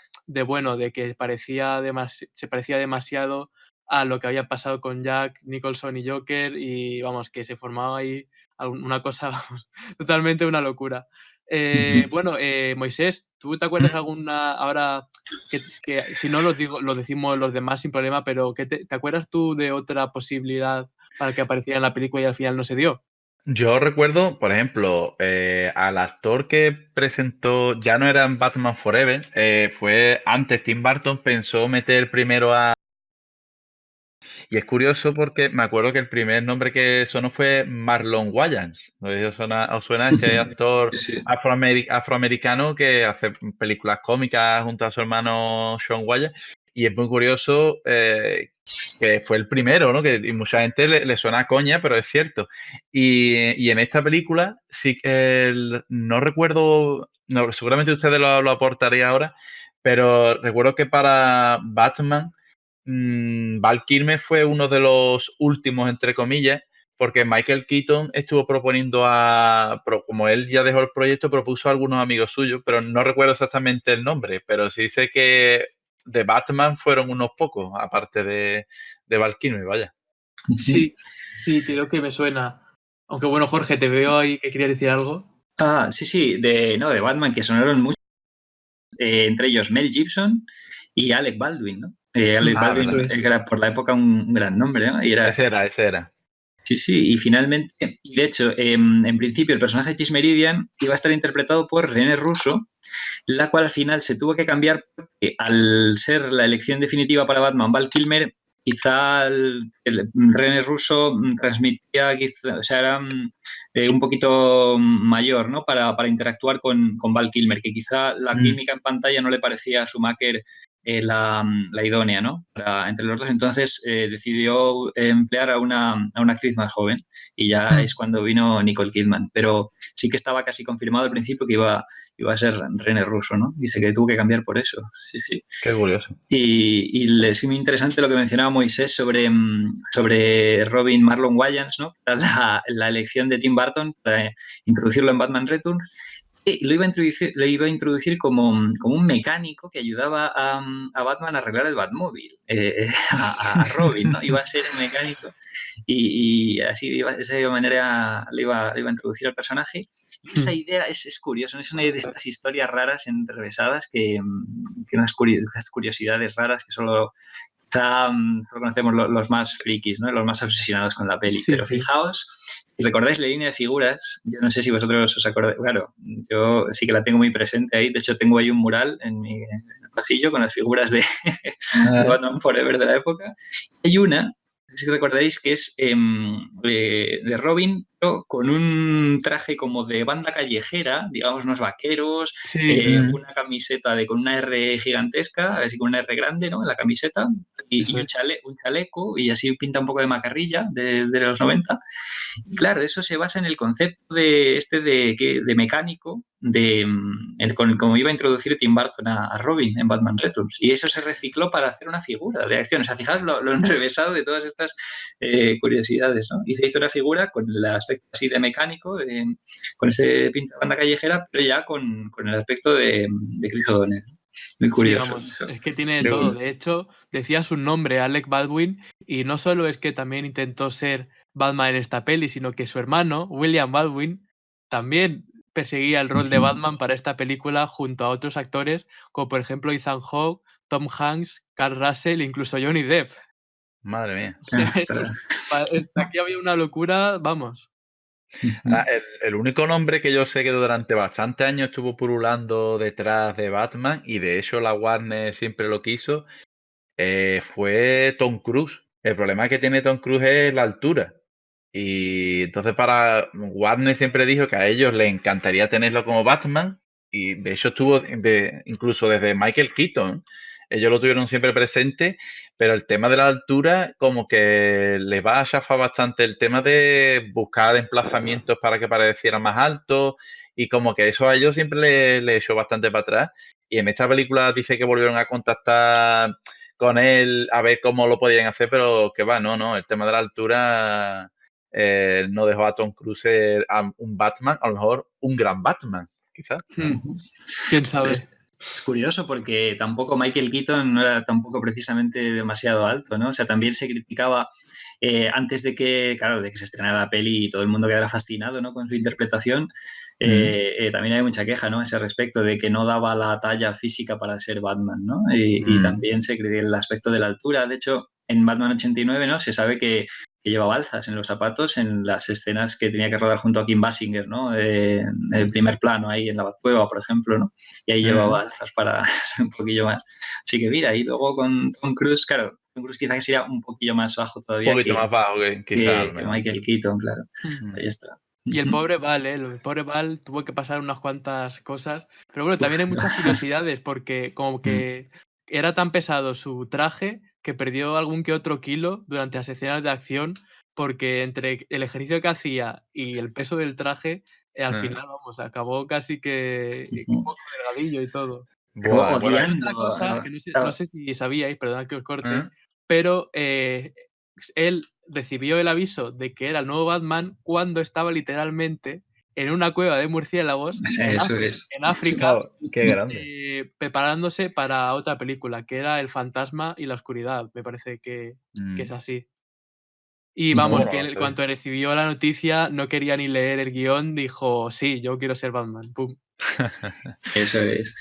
que se parecía demasiado a lo que había pasado con Jack Nicholson y Joker y vamos, que se formaba ahí una cosa, vamos, totalmente una locura. Moisés, ¿tú te acuerdas alguna ahora que si no lo decimos los demás sin problema, pero ¿te acuerdas tú de otra posibilidad para que apareciera en la película y al final no se dio? Yo recuerdo, por ejemplo, al actor que presentó, ya no era en Batman Forever, fue antes, Tim Burton pensó meter primero a... Y es curioso porque me acuerdo que el primer nombre que sonó fue Marlon Wayans. ¿No os suena este actor afroamericano que hace películas cómicas junto a su hermano Sean Wayans? Y es muy curioso que fue el primero, ¿no? Y mucha gente le suena a coña, pero es cierto. Y en esta película, sí, no recuerdo, no, seguramente ustedes lo aportarían ahora, pero recuerdo que para Batman, Val Kilmer fue uno de los últimos, entre comillas, porque Michael Keaton estuvo proponiendo como él ya dejó el proyecto, propuso a algunos amigos suyos, pero no recuerdo exactamente el nombre, pero sí sé que de Batman fueron unos pocos, aparte de Val Kilmer, vaya. Sí, creo que me suena. Aunque bueno, Jorge, te veo ahí que querías decir algo. Sí, de Batman, que sonaron muchos, entre ellos Mel Gibson y Alec Baldwin, ¿no? Alec Baldwin era por la época un gran nombre, ¿no? Y Ese era. Sí, y finalmente, y de hecho, en principio el personaje de Chis Meridian iba a estar interpretado por René Russo, la cual al final se tuvo que cambiar porque al ser la elección definitiva para Batman Val Kilmer, quizá el René Russo transmitía, o sea, era un poquito mayor, ¿no? Para interactuar con Val Kilmer, que quizá la química en pantalla no le parecía a Schumacher la idónea, ¿no? Entre los dos, entonces decidió emplear a una actriz más joven y ya es cuando vino Nicole Kidman. Pero sí que estaba casi confirmado al principio que iba a ser René Russo, ¿no? Dice que tuvo que cambiar por eso. Sí. Qué curioso. Y es muy interesante lo que mencionaba Moisés sobre Robin Marlon Wayans, ¿no? La elección de Tim Burton para introducirlo en Batman Returns. Y lo iba a introducir como un mecánico que ayudaba a Batman a arreglar el Batmóvil, a Robin, ¿no? Iba a ser un mecánico y así de esa manera le iba a introducir al personaje. Y esa idea es curiosa, es una de estas historias raras enrevesadas que unas curiosidades raras que solo conocemos los más frikis, ¿no? Los más obsesionados con la peli. Sí, pero fijaos, si recordáis la línea de figuras, yo no sé si vosotros os acordáis, claro, yo sí que la tengo muy presente ahí, de hecho tengo ahí un mural en el pasillo con las figuras de Batman Forever de la época. Hay una, si recordáis, que es de Robin, pero con un traje como de banda callejera, digamos, unos vaqueros, una camiseta con una R gigantesca, así con una R grande, ¿no? En la camiseta, y un chaleco, y así pinta un poco de macarrilla de los 90. Y claro, eso se basa en el concepto de mecánico, como iba a introducir Tim Burton a Robin en Batman Returns. Y eso se recicló para hacer una figura de acción. O sea, fijaos lo enrevesado de todas estas curiosidades, ¿no? Y se hizo una figura con el aspecto así de mecánico, con ese pinta banda callejera, pero ya con el aspecto de Chris O'Donnell. Muy curioso. Sí, vamos, es que tiene todo. De hecho, decía su nombre, Alec Baldwin, y no solo es que también intentó ser Batman en esta peli, sino que su hermano, William Baldwin, también perseguía el rol de Batman para esta película junto a otros actores, como por ejemplo Ethan Hawke, Tom Hanks, Kurt Russell, incluso Johnny Depp. Madre mía. O sea, aquí había una locura, vamos. El único nombre que yo sé que durante bastantes años estuvo pululando detrás de Batman, y de hecho la Warner siempre lo quiso, fue Tom Cruise. El problema que tiene Tom Cruise es la altura. Y entonces para Warner siempre dijo que a ellos les encantaría tenerlo como Batman, y de hecho estuvo incluso desde Michael Keaton. Ellos lo tuvieron siempre presente, pero el tema de la altura como que les va a chafar bastante el tema de buscar emplazamientos para que pareciera más alto, y como que eso a ellos siempre le echó bastante para atrás. Y en esta película dice que volvieron a contactar con él a ver cómo lo podían hacer, pero que va, no, el tema de la altura no dejó a Tom Cruise ser un Batman, a lo mejor un gran Batman, quizás. ¿Quién sabe? Es curioso porque tampoco Michael Keaton no era tampoco precisamente demasiado alto, ¿no? O sea, también se criticaba antes de que, claro, de que se estrenara la peli y todo el mundo quedara fascinado, ¿no?, con su interpretación. También hay mucha queja, ¿no?, a ese respecto, de que no daba la talla física para ser Batman, ¿no? Y también se critica el aspecto de la altura. De hecho, en Batman 89, ¿no?, se sabe que llevaba alzas en los zapatos en las escenas que tenía que rodar junto a Kim Basinger, ¿no? En el primer plano, ahí en la Batcueva, por ejemplo, ¿no? Y ahí llevaba alzas para ser un poquillo más. Así que mira, y luego con Tom Cruise, claro, Tom Cruise quizás sería un poquillo más bajo todavía un poquito más bajo quizás. que Michael Keaton, claro. Ahí está. Y el pobre Val, el pobre Val tuvo que pasar unas cuantas cosas. Pero bueno, también hay muchas curiosidades, porque como que era tan pesado su traje que perdió algún que otro kilo durante las escenas de acción, porque entre el ejercicio que hacía y el peso del traje, al final, vamos, acabó casi que un poco delgadillo y todo. Acabó Y hay odiando. otra cosa que no sé si sabíais, perdón que os corte, pero él recibió el aviso de que era el nuevo Batman cuando estaba literalmente en una cueva de murciélagos en África, qué grande. preparándose para otra película, que era El fantasma y la oscuridad. Me parece que es así. Y vamos, que él, cuando recibió la noticia no quería ni leer el guión, dijo, sí, yo quiero ser Batman. ¡Pum! Eso es.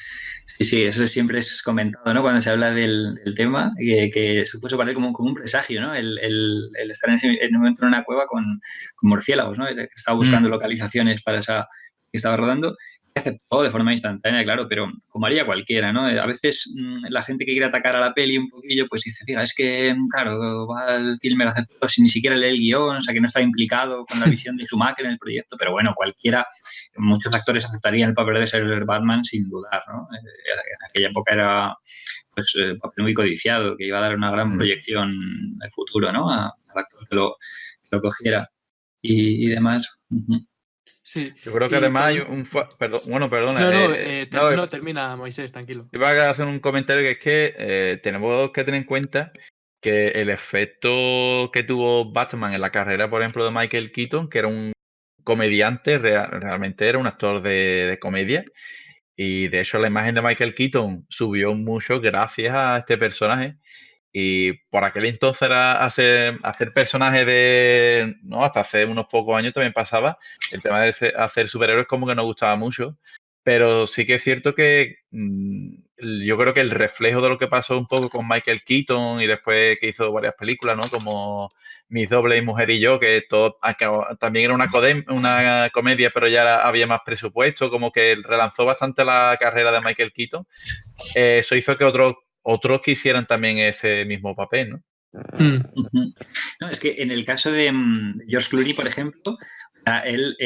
Sí, eso siempre es comentado, ¿no?, cuando se habla del tema, que supuso para él como un presagio, ¿no? El estar en un momento en una cueva con murciélagos, ¿no? Que estaba buscando localizaciones para esa que estaba rodando. Aceptó de forma instantánea, claro, pero como haría cualquiera, ¿no? A veces la gente que quiere atacar a la peli un poquillo, pues dice, fija, es que, claro, Val Kilmer aceptó sin ni siquiera leer el guión, o sea, que no está implicado con la visión de Schumacher en el proyecto, pero bueno, muchos actores aceptarían el papel de ser Batman sin dudar, ¿no? En aquella época era pues un papel muy codiciado, que iba a dar una gran proyección al futuro, ¿no?, al actor que lo cogiera y demás. Sí. Yo creo que además hay perdona. No, termina, Moisés, tranquilo. Iba a hacer un comentario, que es que tenemos que tener en cuenta que el efecto que tuvo Batman en la carrera, por ejemplo, de Michael Keaton, que era un comediante, realmente era un actor de comedia, y de hecho la imagen de Michael Keaton subió mucho gracias a este personaje. Y por aquel entonces era hacer personajes no, hasta hace unos pocos años también pasaba, el tema de hacer superhéroes como que no gustaba mucho, pero sí que es cierto que yo creo que el reflejo de lo que pasó un poco con Michael Keaton, y después que hizo varias películas, ¿no?, como Mis Dobles y Mujer y Yo, que todo también era una comedia, pero ya había más presupuesto, como que relanzó bastante la carrera de Michael Keaton. Eso hizo que otros quisieran también ese mismo papel, ¿no? No, es que en el caso de George Clooney, por ejemplo, él,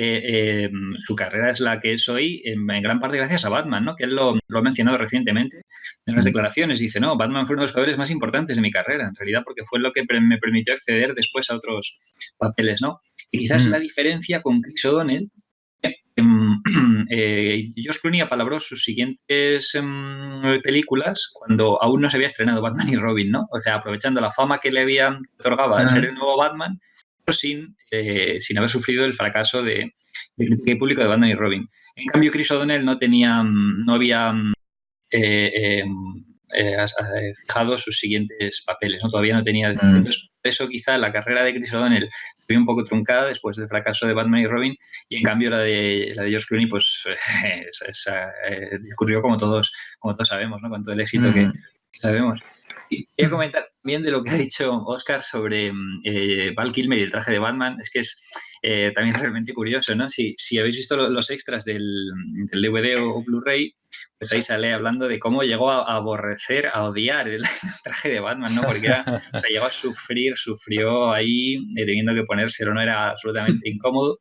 su carrera es la que es hoy en gran parte gracias a Batman, ¿no? Que él lo ha mencionado recientemente en unas declaraciones. Dice, no, Batman fue uno de los papeles más importantes de mi carrera, en realidad, porque fue lo que me permitió acceder después a otros papeles, ¿no? Y quizás la diferencia con Chris O'Donnell, George Clooney apalabró sus siguientes películas cuando aún no se había estrenado Batman y Robin, ¿no? O sea, aprovechando la fama que le había otorgado ser el nuevo Batman, pero sin haber sufrido el fracaso de crítica y público de Batman y Robin. En cambio, Chris O'Donnell no había fijado sus siguientes papeles, ¿no? Todavía no tenía... Entonces, eso quizá la carrera de Chris O'Donnell fue un poco truncada después del fracaso de Batman y Robin, y en cambio la de George Clooney pues discurrió como todos sabemos, ¿no? Con todo el éxito que sabemos. Y quería comentar también de lo que ha dicho Oscar sobre Val Kilmer y el traje de Batman. Es que es también realmente curioso, ¿no? Si habéis visto los extras del DVD o Blu-ray, pues ahí sale hablando de cómo llegó a aborrecer, a odiar el traje de Batman, ¿no? Porque llegó a sufrió ahí teniendo que ponérselo, no era absolutamente incómodo.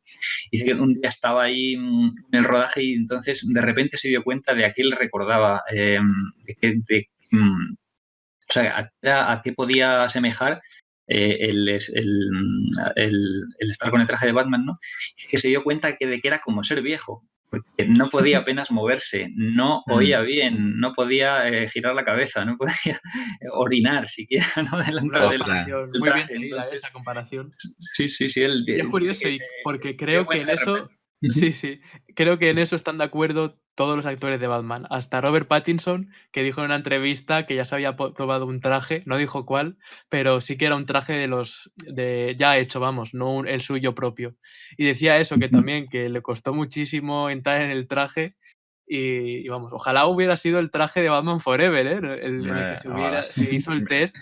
Dice que un día estaba ahí en el rodaje y entonces de repente se dio cuenta de a qué le recordaba, o sea, a qué podía asemejar el estar con el traje de Batman, ¿no? Y que se dio cuenta de que era como ser viejo, porque no podía apenas moverse, no oía bien, no podía girar la cabeza, no podía orinar siquiera, ¿no? Delante del muy bien traje. tenida esa comparación. Sí. Y es curioso, porque creo que en eso... Sí, creo que en eso están de acuerdo todos los actores de Batman. Hasta Robert Pattinson, que dijo en una entrevista que ya se había probado un traje, no dijo cuál, pero sí que era un traje de ya hecho, vamos, no el suyo propio. Y decía eso, que también que le costó muchísimo entrar en el traje y vamos, ojalá hubiera sido el traje de Batman Forever, ¿eh? En el que se hizo el test.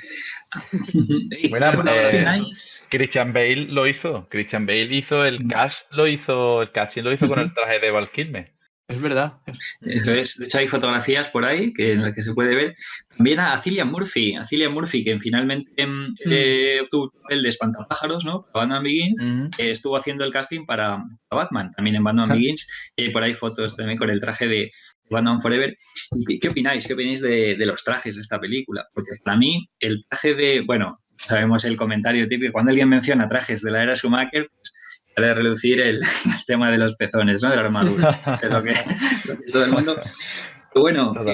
Bueno, ¿Opináis? Christian Bale lo hizo. Christian Bale hizo el casting lo hizo con el traje de Val Kilmer. Es verdad. Eso es. De hecho, hay fotografías por ahí en las que se puede ver. También a Cillian Murphy, que finalmente obtuvo el papel de Espantapájaros, ¿no? Para Batman Begins, estuvo haciendo el casting para Batman, también en Batman Begins. Por ahí fotos también con el traje de Batman Forever. ¿Y qué opináis? ¿Qué opináis de los trajes de esta película? Porque para mí, el traje bueno, sabemos el comentario típico, cuando alguien menciona trajes de la era Schumacher, pues sale a relucir el tema de los pezones, ¿no? De la armadura. Eso es lo que todo el mundo... Pero bueno, claro,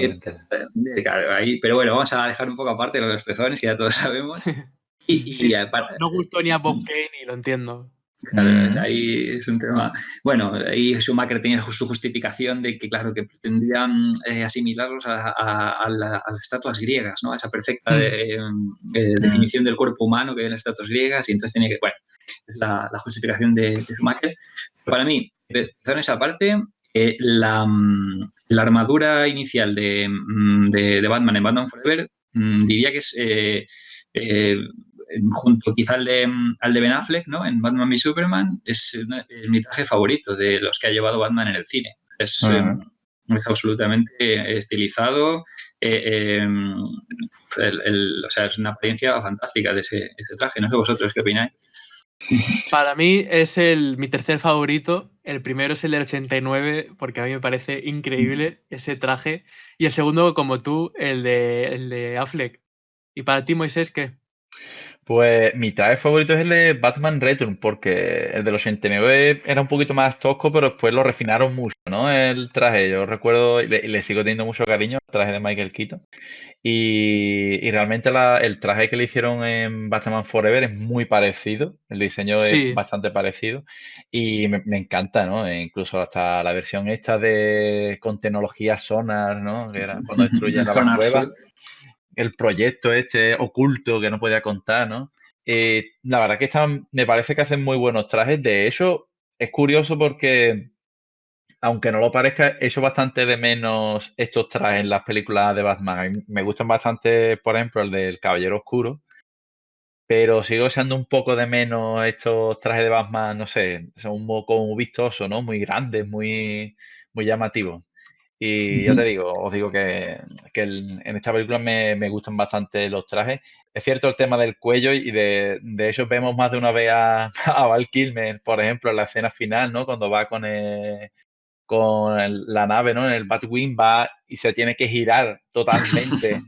pero bueno, vamos a dejar un poco aparte lo de los pezones, que ya todos sabemos. Sí, no gustó ni a Bob Kane y lo entiendo. Claro, ahí es un tema. Bueno, ahí Schumacher tenía su justificación de que, claro, que pretendían asimilarlos a las estatuas griegas, ¿no? A esa perfecta definición del cuerpo humano que hay en las estatuas griegas, y entonces tenía que, bueno, la justificación de Schumacher. Pero para mí, en esa parte, la armadura inicial de Batman en Batman Forever, diría que es junto quizá al de Ben Affleck, ¿no? En Batman v Superman, es mi traje favorito de los que ha llevado Batman en el cine. Es absolutamente estilizado. O sea, es una apariencia fantástica de ese traje. No sé vosotros qué opináis. Para mí es mi tercer favorito. El primero es el del 89, porque a mí me parece increíble ese traje. Y el segundo, como tú, el de Affleck. ¿Y para ti, Moisés, qué? Pues mi traje favorito es el de Batman Return, porque el del 89 era un poquito más tosco, pero después lo refinaron mucho, ¿no? El traje, yo recuerdo y le sigo teniendo mucho cariño al traje de Michael Keaton. Y realmente el traje que le hicieron en Batman Forever es muy parecido, el diseño es bastante parecido y me encanta, ¿no? E incluso hasta la versión esta con tecnología sonar, ¿no? Que era cuando destruyen la cueva. El proyecto este oculto que no podía contar, ¿no? La verdad que me parece que hacen muy buenos trajes. De hecho, es curioso porque, aunque no lo parezca, echo bastante de menos estos trajes en las películas de Batman. A mí me gustan bastante, por ejemplo, el del Caballero Oscuro, pero sigo echando un poco de menos estos trajes de Batman, no sé, son un poco muy vistosos, ¿no? Muy grandes, muy llamativos. Y ya te digo, os digo que en esta película me gustan bastante los trajes. Es cierto el tema del cuello y de hecho vemos más de una vez a Val Kilmer, por ejemplo, en la escena final, ¿no? Cuando va con la nave, ¿no? En el Batwing va y se tiene que girar totalmente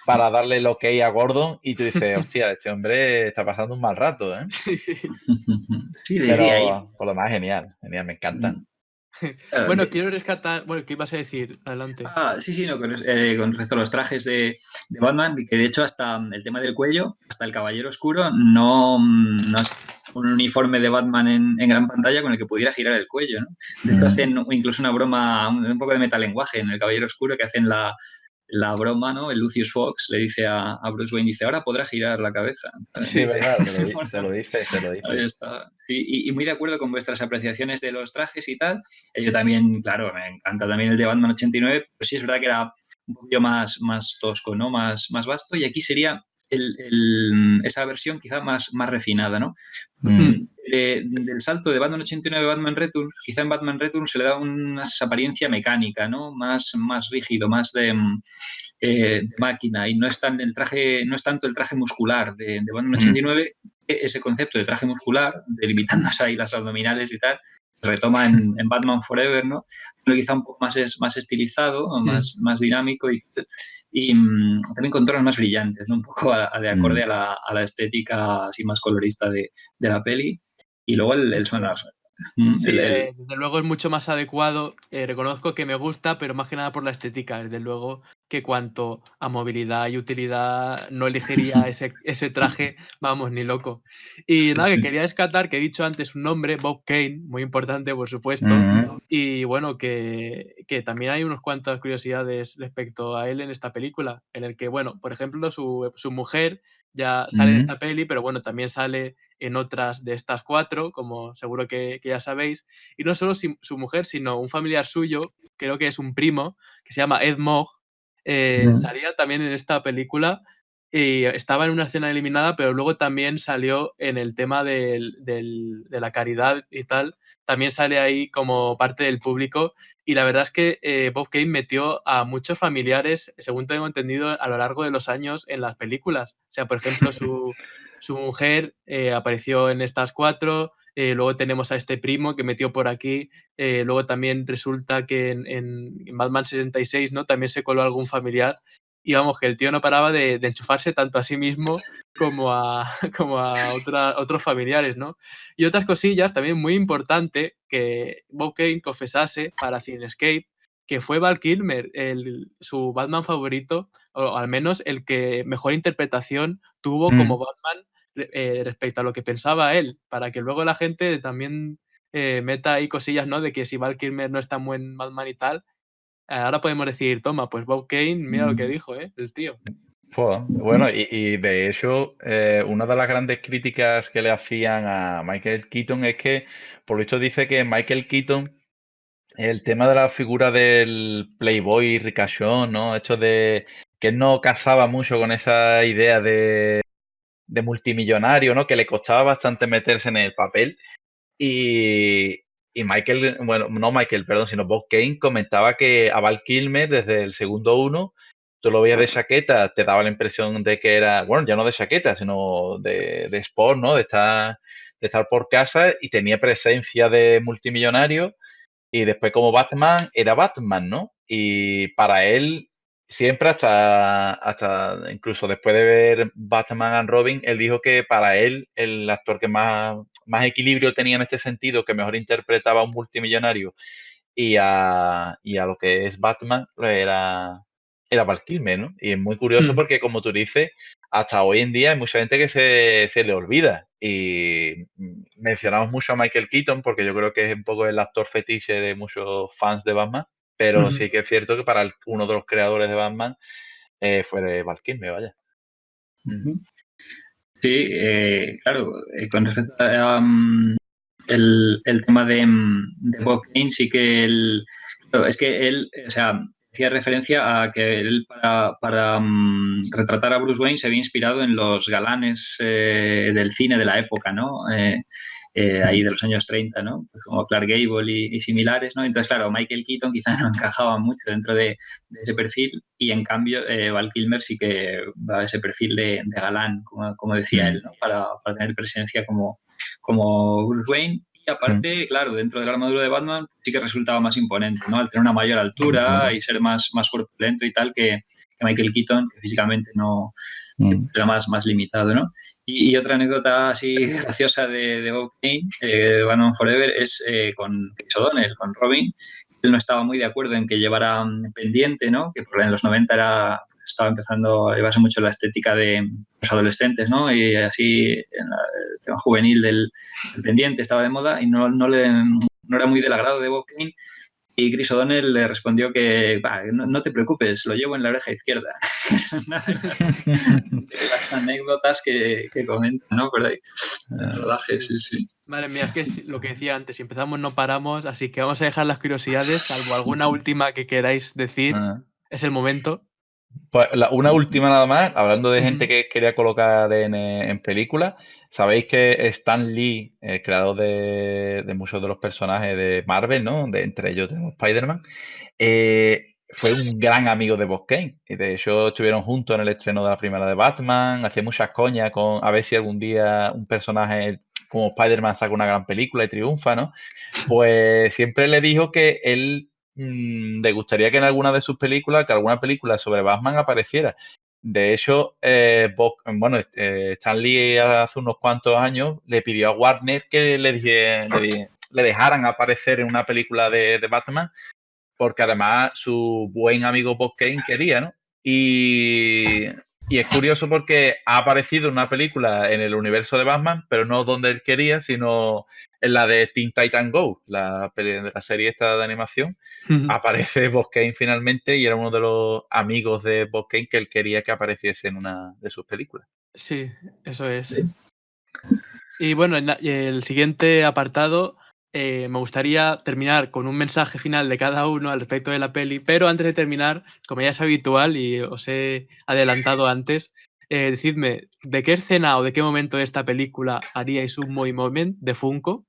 para darle el ok a Gordon y tú dices, hostia, este hombre está pasando un mal rato, ¿eh? Pero por lo demás, genial, me encanta. Bueno, quiero rescatar... Bueno, ¿qué ibas a decir? Adelante. Sí, no, con respecto a los trajes de Batman, que de hecho hasta el tema del cuello, hasta el Caballero Oscuro, no es un uniforme de Batman en gran pantalla con el que pudiera girar el cuello, ¿no? De hecho, hacen incluso una broma, un poco de metalenguaje en el Caballero Oscuro, que hacen la la broma, ¿no? El Lucius Fox le dice a Bruce Wayne, dice, ahora podrá girar la cabeza. Sí, verdad, se lo dice. Ahí está. Y muy de acuerdo con vuestras apreciaciones de los trajes y tal. Yo también, claro, me encanta también el de Batman 89, pero sí es verdad que era un poquillo más tosco, ¿no? Más vasto, y aquí sería esa versión quizá más refinada, ¿no? Del salto de Batman 89 a Batman Returns, quizá en Batman Returns se le da una apariencia mecánica, ¿no? Más rígido, más de máquina, y no es tanto el traje muscular de Batman 89, ese concepto de traje muscular, delimitándose ahí las abdominales y tal, se retoma en Batman Forever, ¿no? Pero quizá un poco más estilizado, más dinámico y también con tonos más brillantes, ¿no? Un poco de acorde a la estética así más colorista de la peli. Y luego el sonar. Sí, desde luego es mucho más adecuado. Reconozco que me gusta, pero más que nada por la estética. Desde luego que cuanto a movilidad y utilidad no elegiría ese traje, vamos, ni loco. Y nada, que quería descartar, que he dicho antes un nombre, Bob Kane, muy importante, por supuesto. Y bueno, que también hay unas cuantas curiosidades respecto a él en esta película, en el que, bueno, por ejemplo, su mujer ya sale en esta peli, pero bueno, también sale en otras de estas 4, como seguro que ya sabéis. Y no solo su mujer, sino un familiar suyo, creo que es un primo, que se llama Ed Mogg, salía también en esta película y estaba en una escena eliminada, pero luego también salió en el tema de la caridad y tal. También sale ahí como parte del público. Y la verdad es que Bob Kane metió a muchos familiares, según tengo entendido, a lo largo de los años en las películas. O sea, por ejemplo, su mujer apareció en estas 4. Luego tenemos a este primo que metió por aquí. Luego también resulta que en Batman 66, ¿no? También se coló algún familiar. Y vamos, que el tío no paraba de enchufarse tanto a sí mismo como a otros familiares, ¿no? Y otras cosillas, también muy importante, que Bob Kane confesase para Cinescape, que fue Val Kilmer su Batman favorito, o al menos el que mejor interpretación tuvo como Batman respecto a lo que pensaba él, para que luego la gente también meta ahí cosillas, ¿no? De que si Val Kilmer no es tan buen Batman y tal, ahora podemos decir, toma, pues Bob Kane, mira lo que dijo, el tío. Bueno, y de hecho, una de las grandes críticas que le hacían a Michael Keaton es que, por lo visto, dice que Michael Keaton, el tema de la figura del playboy ricachón, ¿no? Esto de que él no casaba mucho con esa idea de multimillonario, ¿no? Que le costaba bastante meterse en el papel. Y Michael, bueno, no Michael, perdón, sino Bob Kane comentaba que a Val Kilmer desde el segundo 1, tú lo veías de chaqueta, te daba la impresión de que era, bueno, ya no de chaqueta, sino de sport, ¿no? De estar por casa, y tenía presencia de multimillonario. Y después como Batman, era Batman, ¿no? Y para él, siempre hasta incluso después de ver Batman and Robin, él dijo que para él el actor que más equilibrio tenía en este sentido, que mejor interpretaba a un multimillonario y a lo que es Batman, era Val Kilmer, ¿no? Y es muy curioso porque, como tú dices, hasta hoy en día hay mucha gente que se le olvida. Y mencionamos mucho a Michael Keaton porque yo creo que es un poco el actor fetiche de muchos fans de Batman, pero sí que es cierto que para uno de los creadores de Batman fue Val Kilmer, vaya. Sí, claro, con respecto a el tema de Bob Kane, sí que claro, es que él, o sea, hacía referencia a que él para retratar a Bruce Wayne se había inspirado en los galanes del cine de la época, ¿no? Ahí de los años 30, ¿no? Pues como Clark Gable y similares, ¿no? Entonces, claro, Michael Keaton quizás no encajaba mucho dentro de ese perfil, y en cambio Val Kilmer sí que va a ese perfil de galán, como decía él, ¿no? Para tener presencia como Bruce Wayne. Y aparte, claro, dentro de la armadura de Batman sí que resultaba más imponente, ¿no? Al tener una mayor altura y ser más corpulento y tal que Michael Keaton, que físicamente no era más limitado, ¿no? Y otra anécdota así graciosa de Bob Kane, de Batman Forever, es con Chris O'Donnell, con Robin. Él no estaba muy de acuerdo en que llevara pendiente, ¿no? Que en los 90 estaba empezando a llevarse mucho la estética de los adolescentes, ¿no? Y así el tema juvenil del pendiente estaba de moda, y no era muy del agrado de Bob Kane. Y Chris O'Donnell le respondió que no te preocupes, lo llevo en la oreja izquierda. Es una de las anécdotas que comentan, ¿no? Por ahí, el rodaje, sí. Madre mía, es que es lo que decía antes, si empezamos no paramos, así que vamos a dejar las curiosidades, salvo alguna última que queráis decir, es el momento. Pues una última nada más, hablando de gente que quería colocar en películas, sabéis que Stan Lee, el creador de muchos de los personajes de Marvel, ¿no? Entre ellos tenemos Spider-Man, fue un gran amigo de Bob Kane. Y de hecho estuvieron juntos en el estreno de la primera de Batman, hacía muchas coñas con a ver si algún día un personaje como Spider-Man saca una gran película y triunfa, ¿no? Pues siempre le dijo que él le gustaría que en alguna de sus películas, que alguna película sobre Batman apareciera. De hecho, Stan Lee hace unos cuantos años le pidió a Warner que le dejaran aparecer en una película de Batman, porque además su buen amigo Bob Kane quería, ¿no? Y es curioso porque ha aparecido en una película en el universo de Batman, pero no donde él quería, sino en la de Teen Titan Go, la serie esta de animación. Aparece Bob Kane finalmente y era uno de los amigos de Bob Kane que él quería que apareciese en una de sus películas. Sí, eso es. Y bueno, el siguiente apartado, me gustaría terminar con un mensaje final de cada uno al respecto de la peli, pero antes de terminar, como ya es habitual y os he adelantado antes, decidme, ¿de qué escena o de qué momento de esta película haríais un Moi Moment de Funko?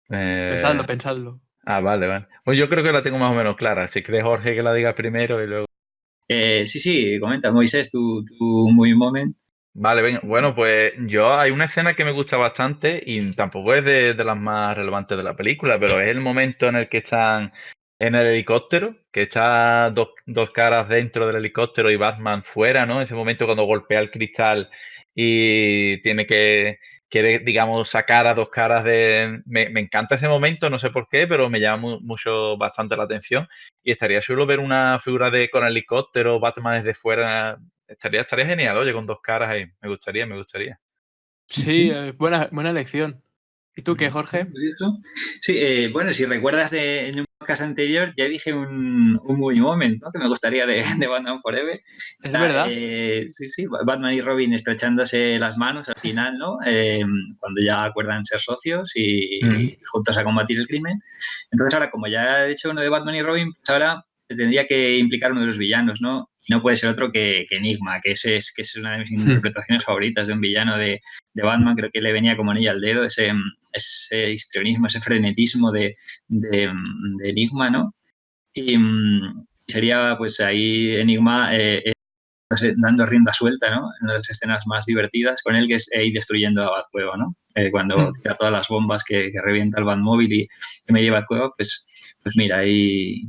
Pensadlo. Vale. Pues yo creo que la tengo más o menos clara. Si crees, Jorge, que la diga primero y luego... Sí, comenta, Moisés, tu muy moment. Vale, venga. Bueno, pues hay una escena que me gusta bastante y tampoco es de las más relevantes de la película, pero es el momento en el que están en el helicóptero, que está dos caras dentro del helicóptero y Batman fuera, ¿no? Ese momento cuando golpea el cristal y quiere, digamos, sacar a dos caras de... Me encanta ese momento, no sé por qué, pero me llama bastante la atención y estaría chulo ver una figura con el helicóptero, Batman desde fuera. Estaría genial, oye, con dos caras ahí. Me gustaría. Sí, buena elección. ¿Y tú qué, Jorge? Sí, bueno, si recuerdas en un podcast anterior, ya dije un muy moment, ¿no? Que me gustaría de Batman Forever. Es verdad. Sí, Batman y Robin estrechándose las manos al final, ¿no? Cuando ya acuerdan ser socios y juntos a combatir el crimen. Entonces ahora, como ya he dicho uno de Batman y Robin, pues ahora se tendría que implicar uno de los villanos, ¿no? Y no puede ser otro que Enigma, que es una de mis interpretaciones favoritas de un villano de Batman. Creo que le venía como anillo al dedo ese histrionismo, ese frenetismo de Enigma, ¿no? Y sería pues ahí Enigma dando rienda suelta, ¿no? En una de las escenas más divertidas con él, que es ir destruyendo a Batcueva, ¿no? Cuando tira todas las bombas que revienta el Batmóvil y que me lleva a Batcueva, pues mira, ahí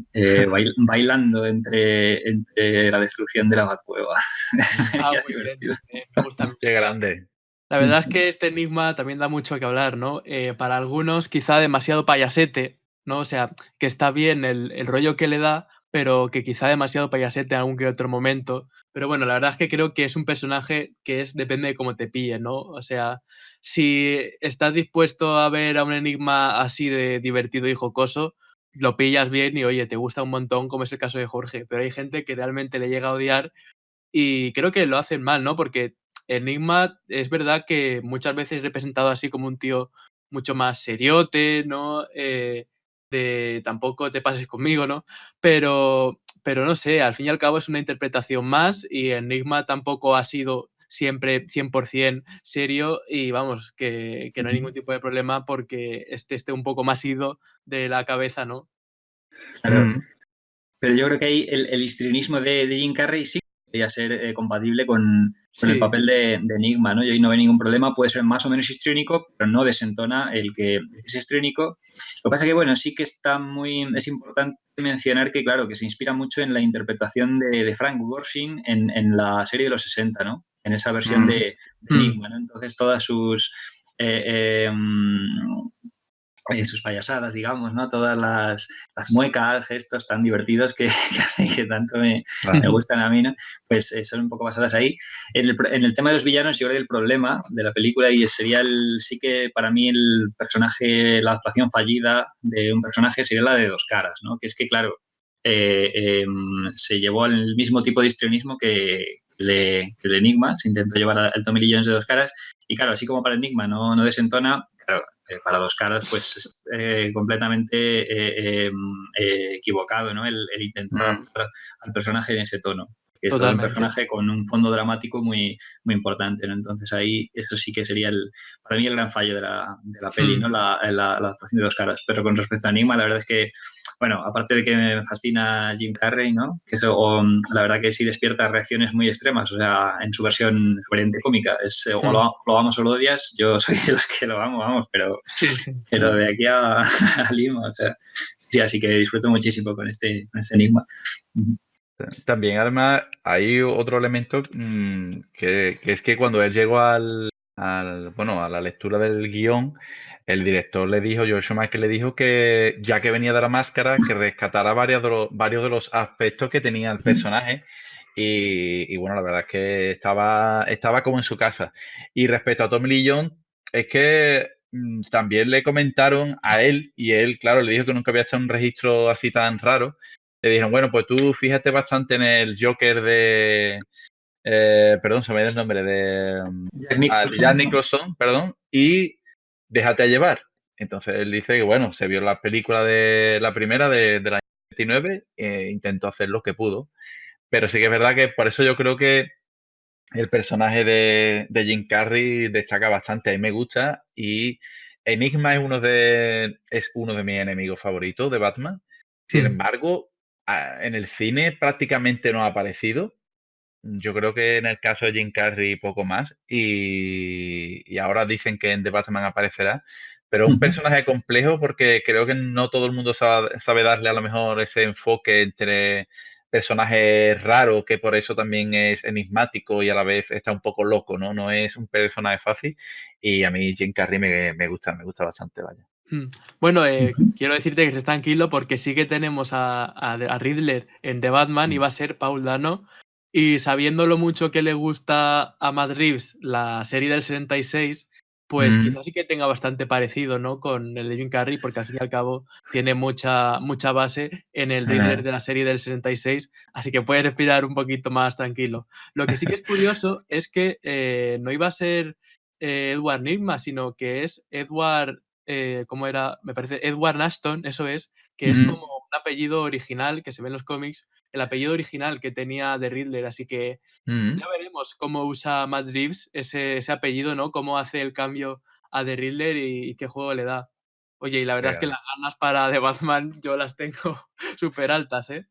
bailando entre la destrucción de la Batcueva. Sería muy divertido. bien. Me gusta. Qué grande. La verdad es que este Enigma también da mucho que hablar, ¿no? Para algunos quizá demasiado payasete, ¿no? O sea, que está bien el rollo que le da, pero que quizá demasiado payasete en algún que otro momento. Pero bueno, la verdad es que creo que es un personaje que depende de cómo te pille, ¿no? O sea, si estás dispuesto a ver a un Enigma así de divertido y jocoso, lo pillas bien y oye, te gusta un montón, como es el caso de Jorge. Pero hay gente que realmente le llega a odiar y creo que lo hacen mal, ¿no? Porque Enigma es verdad que muchas veces es representado así como un tío mucho más seriote, ¿no? De tampoco te pases conmigo, ¿no? Pero no sé, al fin y al cabo es una interpretación más y Enigma tampoco ha sido siempre 100% serio y vamos, que no hay ningún tipo de problema porque esté un poco más ido de la cabeza, ¿no? Claro. Pero yo creo que ahí el histrionismo de Jim Carrey sí podría ser compatible con el papel de Enigma, ¿no? Y ahí no hay ningún problema, puede ser más o menos histriónico, pero no desentona el que es histriónico. Lo que pasa es que, bueno, sí que es importante mencionar que, claro, que se inspira mucho en la interpretación de Frank Gorshin en la serie de los 60, ¿no? En esa versión de Enigma, ¿no? Entonces todas sus sus payasadas, digamos, ¿no? Todas las muecas, gestos tan divertidos que tanto me gustan a mí, ¿no? Pues son un poco basadas ahí. En el tema de los villanos, yo creo que el problema de la película y sería sí que para mí el personaje, la actuación fallida de un personaje sería la de Dos Caras, ¿no? Que es que, claro, se llevó al mismo tipo de histrionismo que el Enigma, se intentó llevar al Tommy Lee Jones de Dos Caras, y claro, así como para el Enigma no desentona, claro, para Dos Caras pues es completamente equivocado, ¿no? El intentar adaptar al personaje en ese tono, que es todo un personaje con un fondo dramático muy, muy importante, ¿no? Entonces ahí eso sí que sería para mí el gran fallo de la peli, ¿no? La adaptación de Dos Caras. Pero con respecto a Enigma, la verdad es que, bueno, aparte de que me fascina Jim Carrey, ¿no? Que eso, la verdad que sí despierta reacciones muy extremas, o sea, en su versión variante cómica. O lo amas o lo odias, yo soy de los que lo amo, vamos, pero de aquí a Lima, o sea, sí, así que disfruto muchísimo con este Enigma. También, además, hay otro elemento que es que cuando él llegó a la lectura del guión, el director le dijo, George Michael le dijo que ya que venía de la máscara, que rescatara varios de los aspectos que tenía el personaje. Y bueno, la verdad es que estaba como en su casa. Y respecto a Tommy Lee Jones, es que también le comentaron a él, y él, claro, le dijo que nunca había hecho un registro así tan raro. Le dijeron, bueno, pues tú fíjate bastante en el Joker de... perdón, se me ha ido el nombre de Jack Nicholson, perdón, y déjate llevar. Entonces él dice que, bueno, se vio la película de la primera del año 29 e intentó hacer lo que pudo. Pero sí que es verdad que por eso yo creo que el personaje de Jim Carrey destaca bastante. A mí me gusta y Enigma es uno de mis enemigos favoritos de Batman. Sin embargo, en el cine prácticamente no ha aparecido. Yo creo que en el caso de Jim Carrey poco más. Y ahora dicen que en The Batman aparecerá. Pero es un personaje complejo porque creo que no todo el mundo sabe darle a lo mejor ese enfoque entre personaje raro, que por eso también es enigmático y a la vez está un poco loco, ¿no? No es un personaje fácil. Y a mí Jim Carrey me gusta bastante, vaya. Bueno, quiero decirte que estés tranquilo porque sí que tenemos a Riddler en The Batman y va a ser Paul Dano. Y sabiendo lo mucho que le gusta a Matt Reeves la serie del 66, pues quizás sí que tenga bastante parecido, ¿no? Con el de Jim Carrey, porque al fin y al cabo tiene mucha base en el Riddler de la serie del 66, así que puedes respirar un poquito más tranquilo. Lo que sí que es curioso es que no iba a ser Edward Nygma, sino que es Edward... ¿cómo era? Me parece Edward Ashton, eso es, que es como un apellido original que se ve en los cómics, el apellido original que tenía The Riddler, así que ya veremos cómo usa Matt Reeves ese apellido, ¿no? Cómo hace el cambio a The Riddler y qué juego le da. Oye, y la verdad es que las ganas para The Batman yo las tengo súper altas, ¿eh?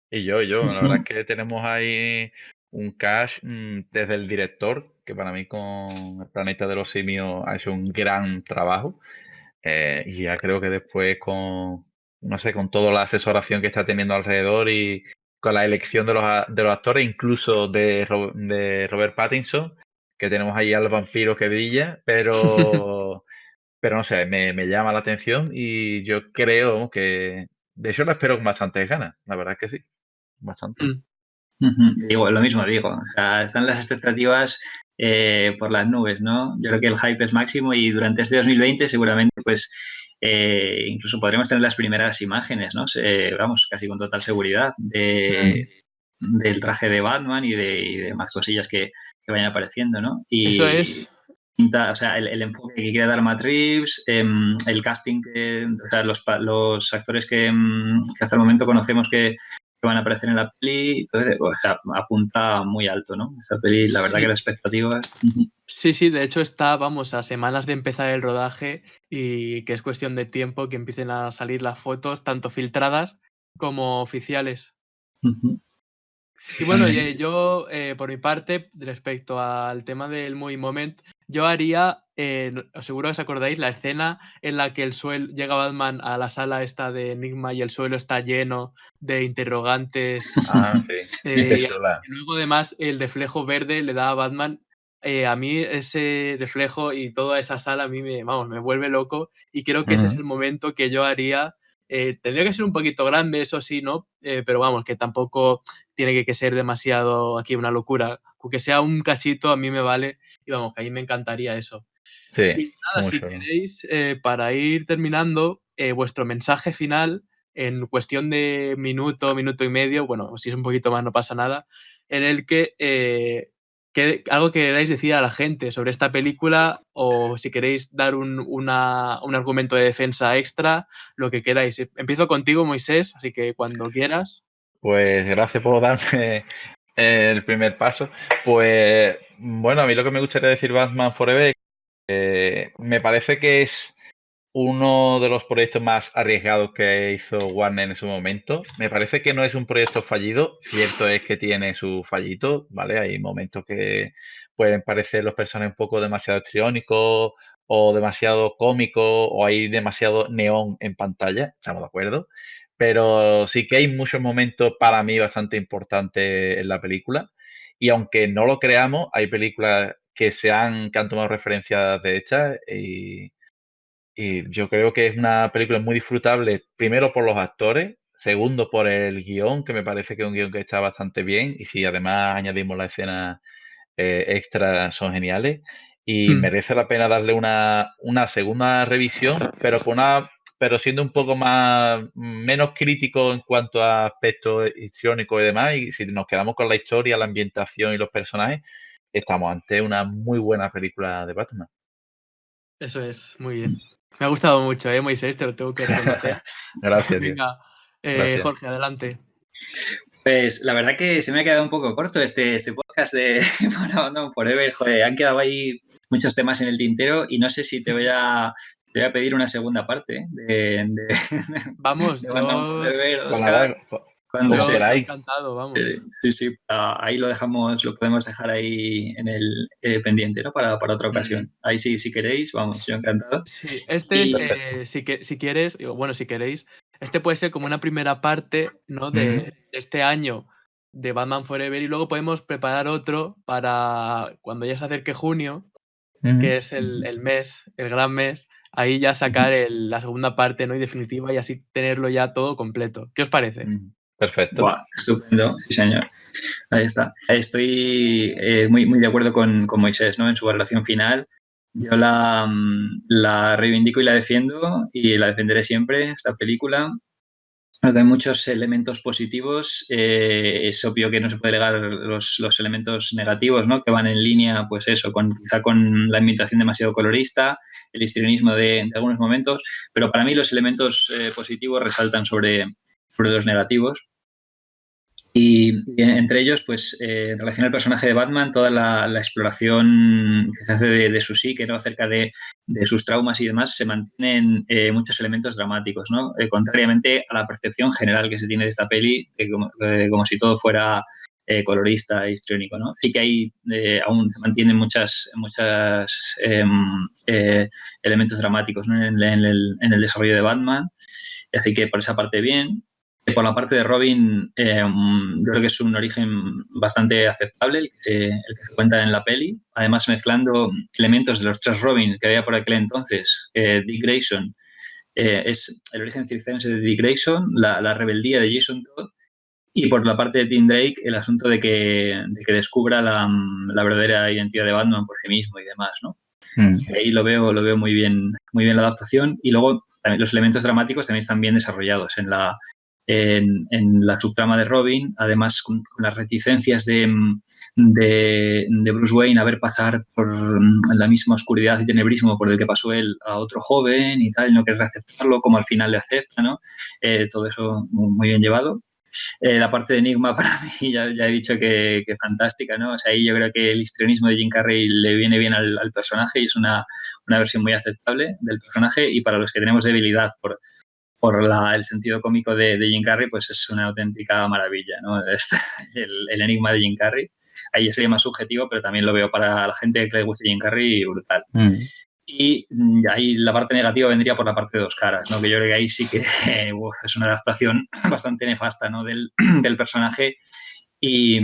Y yo, la verdad es que tenemos ahí un cast desde el director, que para mí con El Planeta de los Simios ha hecho un gran trabajo. Y ya creo que después no sé, con toda la asesoración que está teniendo alrededor y con la elección de los actores, incluso de Robert Pattinson, que tenemos ahí al vampiro que brilla, pero no sé, me llama la atención y yo creo que, de hecho, lo espero con bastantes ganas, la verdad es que sí, bastante. Digo, lo mismo digo, o sea, están las expectativas por las nubes, ¿no? Yo creo que el hype es máximo y durante este 2020 seguramente pues incluso podremos tener las primeras imágenes, ¿no? Vamos, casi con total seguridad del traje de Batman y de más cosillas que vayan apareciendo, ¿no? Y eso es. O sea, el enfoque que quiere dar Matt Reeves, el casting, o sea, los actores que hasta el momento conocemos que van a aparecer en la peli, entonces, o sea, apunta muy alto, ¿no? Esta peli, la verdad que la expectativa... Sí, de hecho está, vamos, a semanas de empezar el rodaje y que es cuestión de tiempo que empiecen a salir las fotos, tanto filtradas como oficiales. Y bueno, yo por mi parte, respecto al tema del Moviment, yo haría, seguro que os acordáis, la escena en la que llega Batman a la sala esta de Enigma y el suelo está lleno de interrogantes. Ah, sí. Y luego además el reflejo verde le da a Batman a mí ese reflejo y toda esa sala a mí me vuelve loco y creo que ese es el momento que yo haría. Tendría que ser un poquito grande, eso sí, ¿no? Pero vamos, que tampoco tiene que ser demasiado aquí una locura. Aunque sea un cachito, a mí me vale y vamos, que a mí me encantaría eso. Sí, Y nada, si mucho. queréis, para ir terminando, vuestro mensaje final en cuestión de minuto, minuto y medio, bueno, si es un poquito más no pasa nada, en el que algo que queráis decir a la gente sobre esta película o si queréis dar un argumento de defensa extra, lo que queráis. Empiezo contigo, Moisés, así que cuando quieras. Pues gracias por darme el primer paso. Pues bueno, a mí lo que me gustaría decir Batman Forever, me parece que es uno de los proyectos más arriesgados que hizo Warner en su momento. Me parece que no es un proyecto fallido. Cierto es que tiene sus fallitos, ¿vale? Hay momentos que pueden parecer los personajes un poco demasiado histriónicos o demasiado cómicos o hay demasiado neón en pantalla, estamos de acuerdo. Pero sí que hay muchos momentos para mí bastante importantes en la película. Y aunque no lo creamos, hay películas que han tomado referencias de estas y yo creo que es una película muy disfrutable, primero por los actores, segundo por el guión, que me parece que es un guión que está bastante bien, y si además añadimos la escena extras son geniales, y merece la pena darle una segunda revisión, pero siendo un poco menos crítico en cuanto a aspectos histriónicos y demás, y si nos quedamos con la historia, la ambientación y los personajes, estamos ante una muy buena película de Batman. Eso es, muy bien. Me ha gustado mucho, Moisés, te lo tengo que reconocer. Gracias, tío. Venga, Gracias. Jorge, adelante. Pues la verdad que se me ha quedado un poco corto este podcast de Batman Forever. Joder, han quedado ahí muchos temas en el tintero y no sé si te voy a pedir una segunda parte de Vamos, Batman yo Forever, Pues Oscar, nada, cuando como yo queráis. encantado, vamos. sí, sí, ahí lo podemos dejar ahí en el pendiente, ¿no? Para otra ocasión. Ahí sí, si queréis, vamos, yo encantado. Sí, este es, Y Perfecto. si quieres, bueno, si queréis, este puede ser como una primera parte, ¿no? Ujú. De este año de Batman Forever y luego podemos preparar otro para cuando ya se acerque junio, Ujú. que es el mes, el gran mes, ahí ya sacar la segunda parte, ¿no? Y definitiva y así tenerlo ya todo completo. ¿Qué os parece? Perfecto. buah, estupendo, sí señor. Ahí está. Estoy muy, muy de acuerdo con Moisés, ¿no? En su valoración final. Yo la reivindico y la defiendo y la defenderé siempre, esta película. Creo que hay muchos elementos positivos. Es obvio que no se puede negar los elementos negativos, ¿no? Que van en línea, pues eso, quizá con la ambientación demasiado colorista, el histrionismo de algunos momentos, pero para mí los elementos positivos resaltan sobre los negativos. Y entre ellos, pues, en relación al personaje de Batman, toda la exploración que se hace de su psique, ¿no? Acerca de sus traumas y demás, se mantienen muchos elementos dramáticos, ¿no? Contrariamente a la percepción general que se tiene de esta peli, como si todo fuera colorista e histriónico, ¿no? Sí que hay, aún se mantienen muchas elementos dramáticos, ¿no? en el desarrollo de Batman, así que por esa parte bien. Por la parte de Robin, yo creo que es un origen bastante aceptable el que se cuenta en la peli. Además, mezclando elementos de los tres Robin que había por aquel entonces. Dick Grayson es el origen circense de Dick Grayson, la rebeldía de Jason Todd, y por la parte de Tim Drake, el asunto de que descubra la verdadera identidad de Batman por sí mismo y demás, ¿no? Ahí lo veo muy bien la adaptación. Y luego también los elementos dramáticos también están bien desarrollados en la subtrama de Robin, además con las reticencias de Bruce Wayne a ver pasar por la misma oscuridad y tenebrismo por el que pasó él a otro joven y tal, no querer aceptarlo, como al final le acepta, ¿no? Todo eso muy bien llevado. La parte de Enigma para mí ya he dicho que fantástica, ¿no? O sea, ahí yo creo que el histrionismo de Jim Carrey le viene bien al personaje y es una versión muy aceptable del personaje, y para los que tenemos debilidad por el sentido cómico de Jim Carrey, pues es una auténtica maravilla, ¿no? El enigma de Jim Carrey. Ahí sería más subjetivo, pero también lo veo para la gente que le guste Jim Carrey brutal. Y ahí la parte negativa vendría por la parte de Dos Caras, ¿no? Que yo creo que ahí sí que es una adaptación bastante nefasta, ¿no? del personaje. Y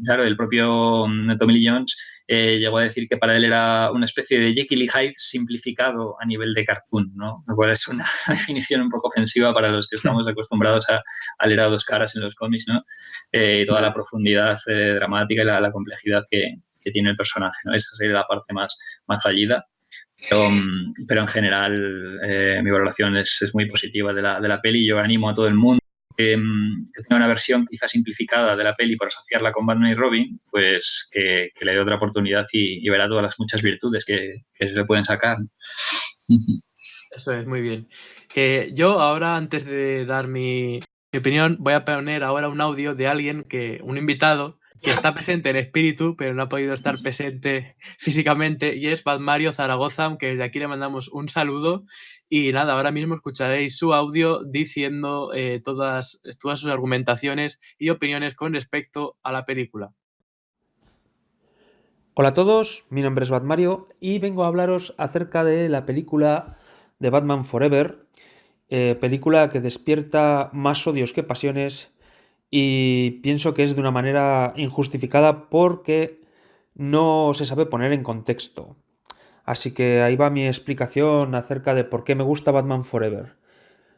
claro, el propio Tommy Lee Jones llegó a decir que para él era una especie de Jekyll y Hyde simplificado a nivel de cartoon, ¿no? Lo cual es una definición un poco ofensiva para los que estamos acostumbrados a leer a dos caras en los cómics, ¿no? Toda la profundidad dramática y la complejidad que tiene el personaje, ¿no? Esa sería la parte más fallida. Pero en general mi valoración es muy positiva de la peli. Yo animo a todo el mundo que tenga una versión quizá simplificada de la peli por asociarla con Batman y Robin, pues que le dé otra oportunidad y verá todas las muchas virtudes que se le pueden sacar. Eso es, muy bien. Yo ahora, antes de dar mi opinión, voy a poner ahora un audio de alguien un invitado, que está presente en espíritu, pero no ha podido estar presente físicamente, y es Bad Mario Zaragoza, que desde aquí le mandamos un saludo. Y nada, ahora mismo escucharéis su audio diciendo todas sus argumentaciones y opiniones con respecto a la película. Hola a todos, mi nombre es Bad Mario y vengo a hablaros acerca de la película de Batman Forever, película que despierta más odios que pasiones y pienso que es de una manera injustificada porque no se sabe poner en contexto. Así que ahí va mi explicación acerca de por qué me gusta Batman Forever.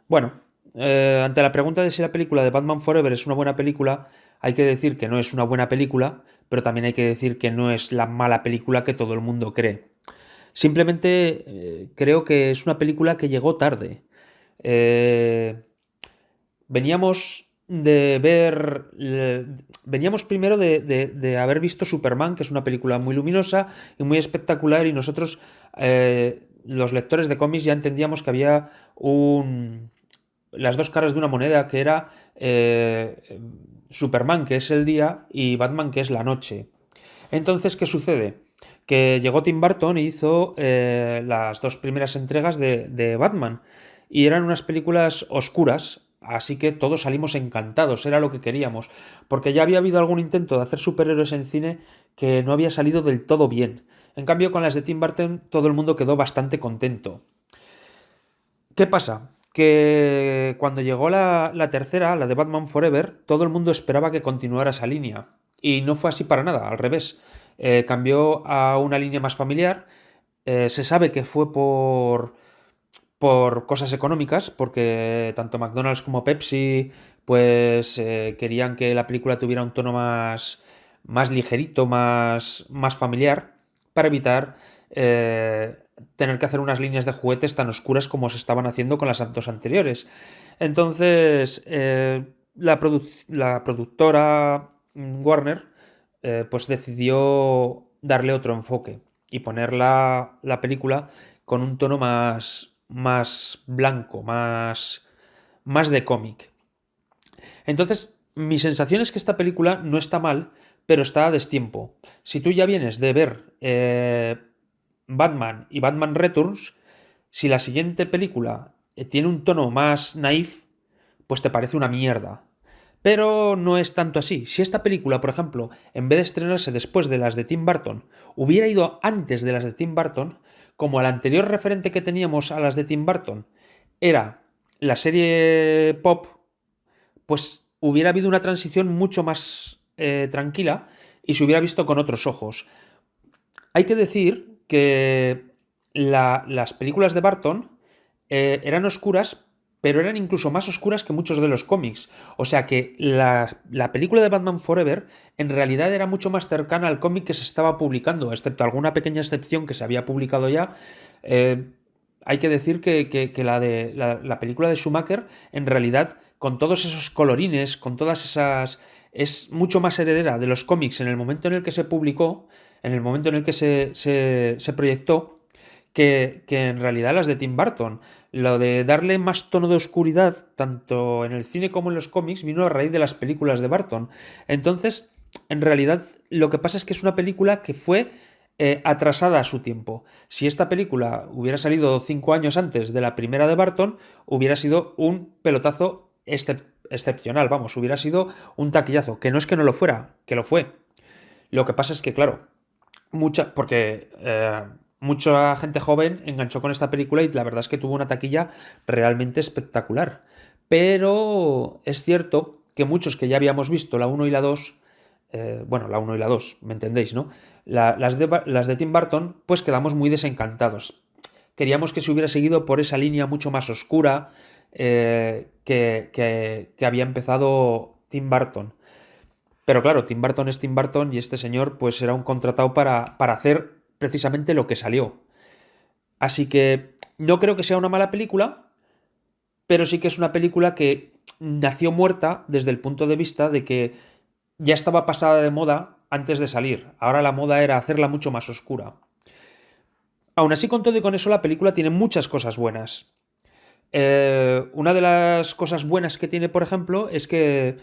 Bueno, ante la pregunta de si la película de Batman Forever es una buena película, hay que decir que no es una buena película, pero también hay que decir que no es la mala película que todo el mundo cree. Simplemente creo que es una película que llegó tarde. Veníamos primero de haber visto Superman, que es una película muy luminosa y muy espectacular, y nosotros, los lectores de cómics, ya entendíamos que había las dos caras de una moneda, que era Superman, que es el día, y Batman, que es la noche. Entonces, ¿qué sucede? Que llegó Tim Burton y hizo las dos primeras entregas de Batman, y eran unas películas oscuras, así que todos salimos encantados, era lo que queríamos, porque ya había habido algún intento de hacer superhéroes en cine que no había salido del todo bien. En cambio, con las de Tim Burton todo el mundo quedó bastante contento. ¿Qué pasa? Que cuando llegó la tercera, la de Batman Forever, todo el mundo esperaba que continuara esa línea. Y no fue así para nada, al revés. Cambió a una línea más familiar. Se sabe que fue por cosas económicas, porque tanto McDonald's como Pepsi pues querían que la película tuviera un tono más ligerito, más familiar, para evitar tener que hacer unas líneas de juguetes tan oscuras como se estaban haciendo con las dos anteriores. Entonces, la productora Warner pues decidió darle otro enfoque y poner la película con un tono más blanco, más de cómic. Entonces, mi sensación es que esta película no está mal, pero está a destiempo. Si tú ya vienes de ver Batman y Batman Returns, si la siguiente película tiene un tono más naif, pues te parece una mierda. Pero no es tanto así. Si esta película, por ejemplo, en vez de estrenarse después de las de Tim Burton, hubiera ido antes de las de Tim Burton, como el anterior referente que teníamos a las de Tim Burton era la serie Pop, pues hubiera habido una transición mucho más tranquila y se hubiera visto con otros ojos. Hay que decir que las películas de Burton eran oscuras, pero eran incluso más oscuras que muchos de los cómics. O sea que la película de Batman Forever en realidad era mucho más cercana al cómic que se estaba publicando, excepto alguna pequeña excepción que se había publicado ya. Hay que decir que la película de Schumacher, en realidad, con todos esos colorines, con todas esas... es mucho más heredera de los cómics en el momento en el que se publicó, en el momento en el que se proyectó, que en realidad las de Tim Burton. Lo de darle más tono de oscuridad, tanto en el cine como en los cómics, vino a raíz de las películas de Burton. Entonces, en realidad, lo que pasa es que es una película que fue atrasada a su tiempo. Si esta película hubiera salido 5 años antes de la primera de Burton, hubiera sido un pelotazo excepcional, vamos, hubiera sido un taquillazo, que no es que no lo fuera, que lo fue. Lo que pasa es que, claro, mucha gente joven enganchó con esta película y la verdad es que tuvo una taquilla realmente espectacular. Pero es cierto que muchos que ya habíamos visto la 1 y la 2 bueno, la 1 y la 2, ¿me entendéis, no? Las de Tim Burton, pues quedamos muy desencantados. Queríamos que se hubiera seguido por esa línea mucho más oscura que había empezado Tim Burton. Pero claro, Tim Burton es Tim Burton y este señor pues era un contratado para hacer precisamente lo que salió. Así que no creo que sea una mala película, pero sí que es una película que nació muerta desde el punto de vista de que ya estaba pasada de moda antes de salir. Ahora la moda era hacerla mucho más oscura. Aún así, con todo y con eso, la película tiene muchas cosas buenas. Una de las cosas buenas que tiene, por ejemplo, es que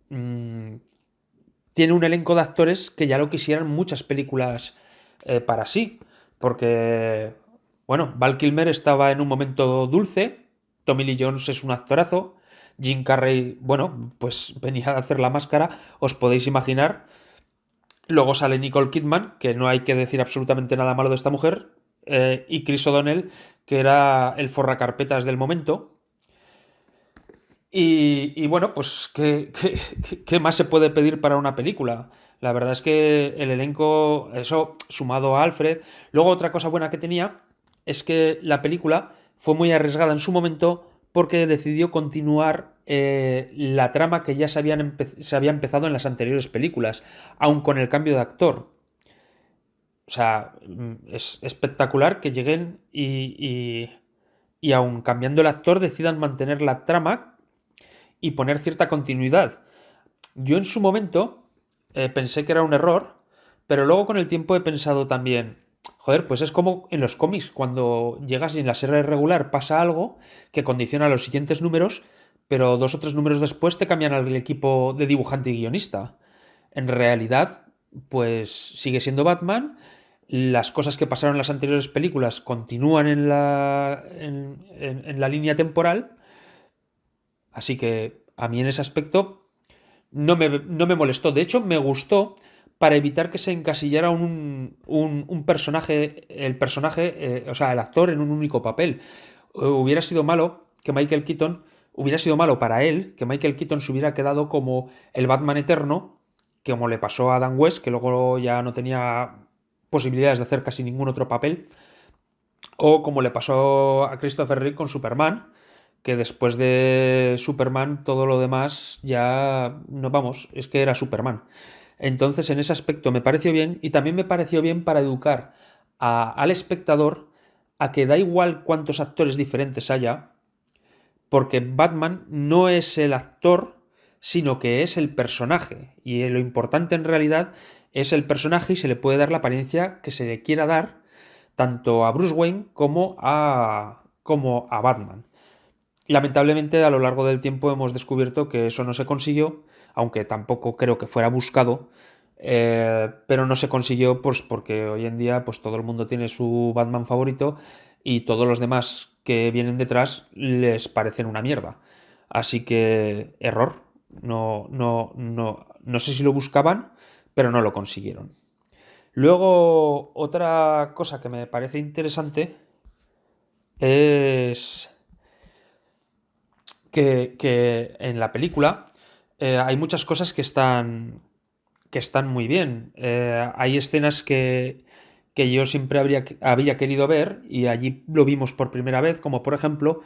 tiene un elenco de actores que ya lo quisieran muchas películas para sí. Porque, bueno, Val Kilmer estaba en un momento dulce, Tommy Lee Jones es un actorazo, Jim Carrey, bueno, pues venía a hacer La Máscara, os podéis imaginar. Luego sale Nicole Kidman, que no hay que decir absolutamente nada malo de esta mujer, y Chris O'Donnell, que era el forracarpetas del momento. Y bueno, pues ¿qué más se puede pedir para una película? La verdad es que el elenco, eso sumado a Alfred. Luego otra cosa buena que tenía es que la película fue muy arriesgada en su momento porque decidió continuar la trama que ya se había empezado en las anteriores películas, aun con el cambio de actor. O sea, es espectacular que lleguen y aun cambiando el actor decidan mantener la trama y poner cierta continuidad. Yo en su momento pensé que era un error, pero luego con el tiempo he pensado también, joder, pues es como en los cómics, cuando llegas y en la serie regular pasa algo que condiciona los siguientes números, pero 2 o 3 números después te cambian al equipo de dibujante y guionista. En realidad, pues sigue siendo Batman. Las cosas que pasaron en las anteriores películas continúan en la línea temporal. Así que a mí en ese aspecto no me molestó. De hecho, me gustó para evitar que se encasillara un personaje, o sea, el actor en un único papel. Hubiera sido malo que Michael Keaton, hubiera sido malo para él que Michael Keaton se hubiera quedado como el Batman eterno, que como le pasó a Dan West, que luego ya no tenía posibilidades de hacer casi ningún otro papel, o como le pasó a Christopher Reeve con Superman, que después de Superman todo lo demás ya no vamos, es que era Superman. Entonces en ese aspecto me pareció bien y también me pareció bien para educar al espectador a que da igual cuántos actores diferentes haya, porque Batman no es el actor, sino que es el personaje. Y lo importante en realidad es el personaje y se le puede dar la apariencia que se le quiera dar tanto a Bruce Wayne como a Batman. Lamentablemente a lo largo del tiempo hemos descubierto que eso no se consiguió, aunque tampoco creo que fuera buscado, pero no se consiguió pues porque hoy en día pues todo el mundo tiene su Batman favorito y todos los demás que vienen detrás les parecen una mierda. Así que error, no sé si lo buscaban, pero no lo consiguieron. Luego otra cosa que me parece interesante es que en la película hay muchas cosas que están muy bien. Hay escenas que yo siempre había querido ver y allí lo vimos por primera vez, como por ejemplo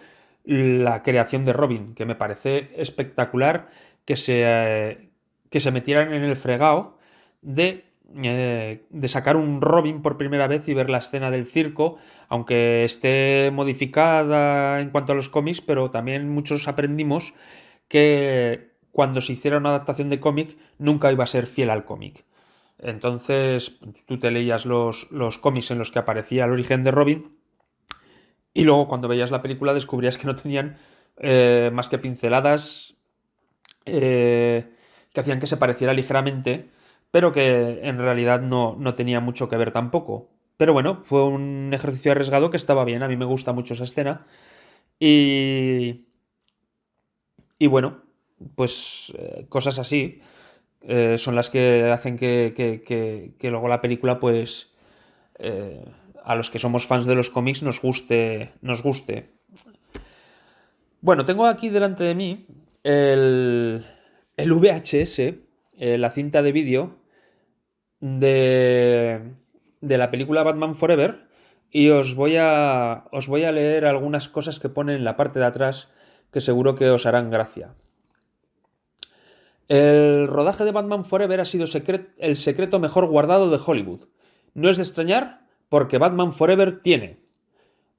la creación de Robin, que me parece espectacular que se metieran en el fregado de sacar un Robin por primera vez y ver la escena del circo, aunque esté modificada en cuanto a los cómics, pero también muchos aprendimos que cuando se hiciera una adaptación de cómic nunca iba a ser fiel al cómic. Entonces tú te leías los cómics en los que aparecía el origen de Robin y luego cuando veías la película descubrías que no tenían más que pinceladas que hacían que se pareciera ligeramente, pero que en realidad no tenía mucho que ver tampoco. Pero bueno, fue un ejercicio arriesgado que estaba bien, a mí me gusta mucho esa escena. Y, y bueno, pues cosas así son las que hacen que luego la película, pues eh, a los que somos fans de los cómics nos guste, nos guste. Bueno, tengo aquí delante de mí el VHS la cinta de vídeo de la película Batman Forever y os voy a leer algunas cosas que pone en la parte de atrás que seguro que os harán gracia. El rodaje de Batman Forever ha sido el secreto mejor guardado de Hollywood. No es de extrañar porque Batman Forever tiene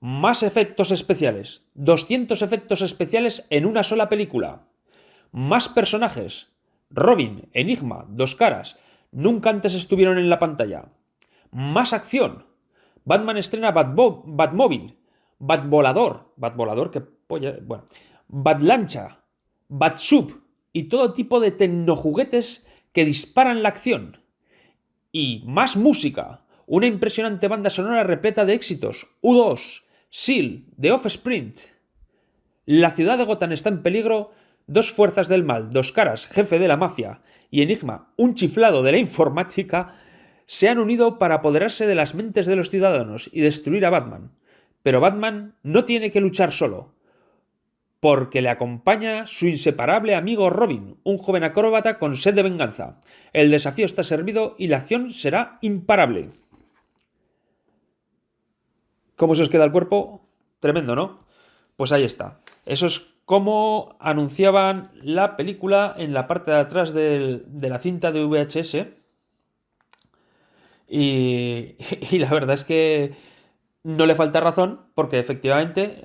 más efectos especiales, 200 efectos especiales en una sola película, más personajes, Robin, Enigma, Dos Caras, nunca antes estuvieron en la pantalla, más acción, Batman estrena Batmóvil, Batvolador, que polla, bueno, Batlancha, Batsub y todo tipo de tecnojuguetes que disparan la acción. Y más música, una impresionante banda sonora repleta de éxitos, U2, Seal, The Offspring. La ciudad de Gotham está en peligro, dos fuerzas del mal, Dos Caras, jefe de la mafia, y Enigma, un chiflado de la informática, se han unido para apoderarse de las mentes de los ciudadanos y destruir a Batman. Pero Batman no tiene que luchar solo, porque le acompaña su inseparable amigo Robin, un joven acróbata con sed de venganza. El desafío está servido y la acción será imparable. ¿Cómo se os queda el cuerpo? Tremendo, ¿no? Pues ahí está. Eso es como anunciaban la película en la parte de atrás de la cinta de VHS. Y la verdad es que no le falta razón, porque efectivamente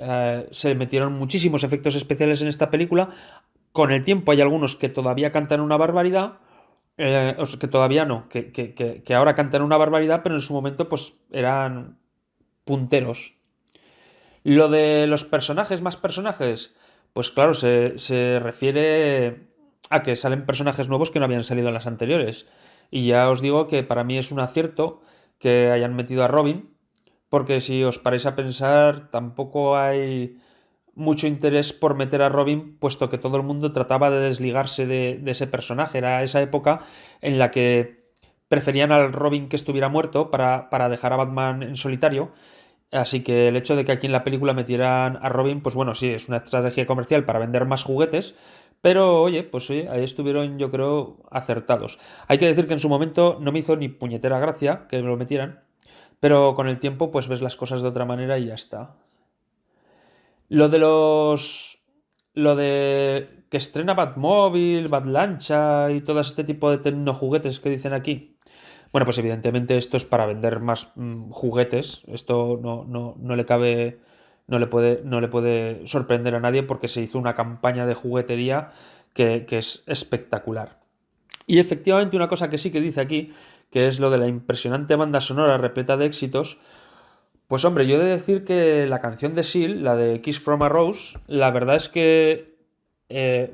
se metieron muchísimos efectos especiales en esta película. Con el tiempo hay algunos que todavía cantan una barbaridad, que todavía no, que ahora cantan una barbaridad, pero en su momento pues eran punteros. Lo de los personajes, más personajes, pues claro, se refiere a que salen personajes nuevos que no habían salido en las anteriores. Y ya os digo que para mí es un acierto que hayan metido a Robin, porque si os paráis a pensar, tampoco hay mucho interés por meter a Robin, puesto que todo el mundo trataba de desligarse de ese personaje. Era esa época en la que preferían al Robin que estuviera muerto para dejar a Batman en solitario. Así que el hecho de que aquí en la película metieran a Robin, pues bueno, sí, es una estrategia comercial para vender más juguetes, pero oye, pues sí, ahí estuvieron yo creo acertados. Hay que decir que en su momento no me hizo ni puñetera gracia que me lo metieran, pero con el tiempo pues ves las cosas de otra manera y ya está. Lo de que estrena Batmóvil, Batlancha y todo este tipo de tecnojuguetes que dicen aquí. Bueno, pues evidentemente esto es para vender más juguetes. Esto no le cabe, no le puede sorprender a nadie porque se hizo una campaña de juguetería que es espectacular. Y efectivamente una cosa que sí que dice aquí, que es lo de la impresionante banda sonora repleta de éxitos. Pues hombre, yo he de decir que la canción de Seal, la de Kiss from a Rose, la verdad es que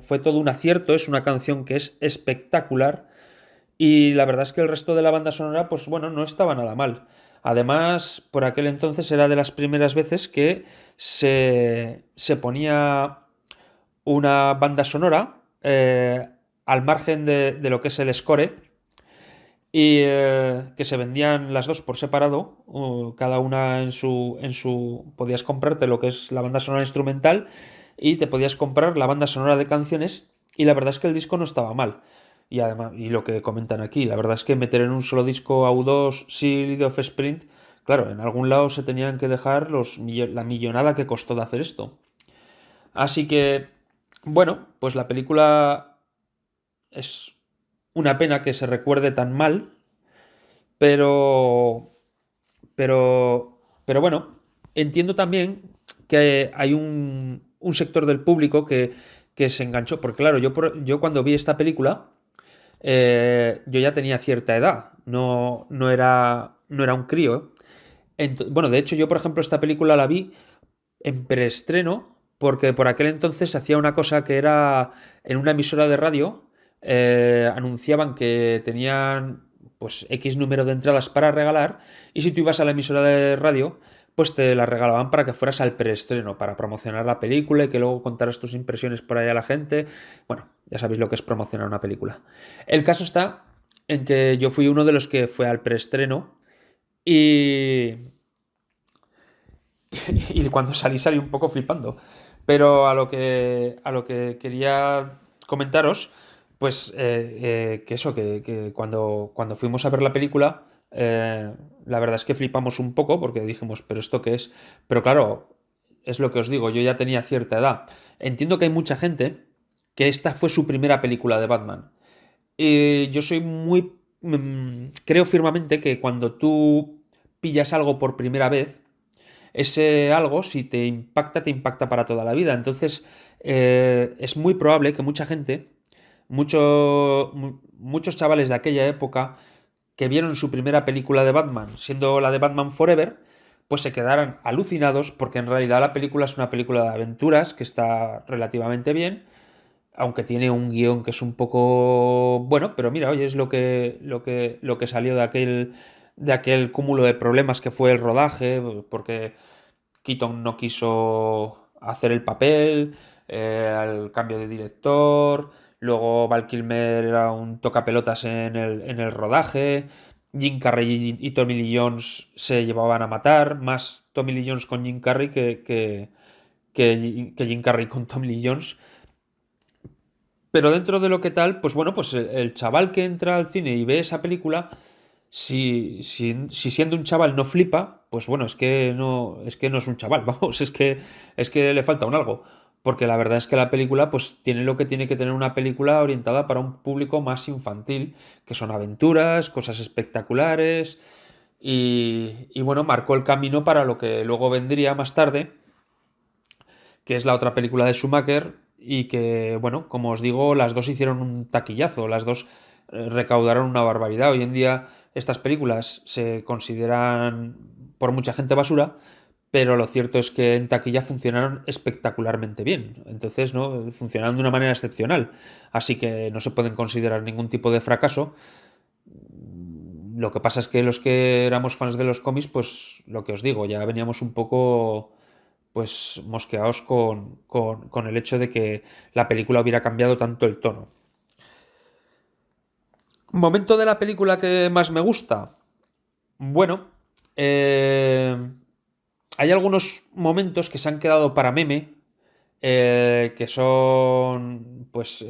fue todo un acierto, es una canción que es espectacular y la verdad es que el resto de la banda sonora, pues bueno, no estaba nada mal. Además, por aquel entonces era de las primeras veces que se ponía una banda sonora al margen de lo que es el score y que se vendían las dos por separado, cada una en su... Podías comprarte lo que es la banda sonora instrumental y te podías comprar la banda sonora de canciones y la verdad es que el disco no estaba mal. Y además, y lo que comentan aquí, la verdad es que meter en un solo disco a U2, Seal y The Offspring, claro, en algún lado se tenían que dejar la millonada que costó de hacer esto. Así que, bueno, pues la película es una pena que se recuerde tan mal, pero bueno, entiendo también que hay un sector del público que se enganchó, porque claro, yo cuando vi esta película, yo ya tenía cierta edad, no era un crío. Bueno, de hecho yo, por ejemplo, esta película la vi en preestreno, porque por aquel entonces hacía una cosa que era en una emisora de radio, anunciaban que tenían pues X número de entradas para regalar y si tú ibas a la emisora de radio pues te las regalaban para que fueras al preestreno, para promocionar la película y que luego contaras tus impresiones por ahí a la gente. Bueno, ya sabéis lo que es promocionar una película. El caso está en que yo fui uno de los que fue al preestreno y cuando salí un poco flipando. Pero a lo que quería comentaros, Pues que eso, que cuando fuimos a ver la película, la verdad es que flipamos un poco porque dijimos, ¿pero esto qué es? Pero claro, es lo que os digo, yo ya tenía cierta edad. Entiendo que hay mucha gente que esta fue su primera película de Batman. Yo soy muy... creo firmemente que cuando tú pillas algo por primera vez, ese algo, si te impacta para toda la vida. Entonces, es muy probable que mucha gente, muchos chavales de aquella época, que vieron su primera película de Batman, siendo la de Batman Forever, pues se quedaran alucinados porque en realidad la película es una película de aventuras que está relativamente bien, aunque tiene un guión que es un poco bueno, pero mira, oye, es lo que salió de aquel cúmulo de problemas que fue el rodaje, porque Keaton no quiso hacer el papel, al cambio de director, luego Val Kilmer era un tocapelotas en el rodaje, Jim Carrey y Tommy Lee Jones se llevaban a matar, más Tommy Lee Jones con Jim Carrey que Jim Carrey con Tommy Lee Jones. Pero dentro de lo que tal, pues bueno, pues el chaval que entra al cine y ve esa película, si siendo un chaval no flipa, pues bueno, es que no es un chaval, vamos, es que le falta un algo. Porque la verdad es que la película, pues tiene lo que tiene que tener una película orientada para un público más infantil, que son aventuras, cosas espectaculares, y bueno, marcó el camino para lo que luego vendría más tarde, que es la otra película de Schumacher, y que, bueno, como os digo, las dos hicieron un taquillazo, las dos recaudaron una barbaridad. Hoy en día estas películas se consideran por mucha gente basura, pero lo cierto es que en taquilla funcionaron espectacularmente bien. Entonces, ¿no? Funcionaron de una manera excepcional. Así que no se pueden considerar ningún tipo de fracaso. Lo que pasa es que los que éramos fans de los cómics, pues lo que os digo, ya veníamos un poco pues mosqueados con el hecho de que la película hubiera cambiado tanto el tono. Momento de la película que más me gusta. Bueno, hay algunos momentos que se han quedado para meme, que son pues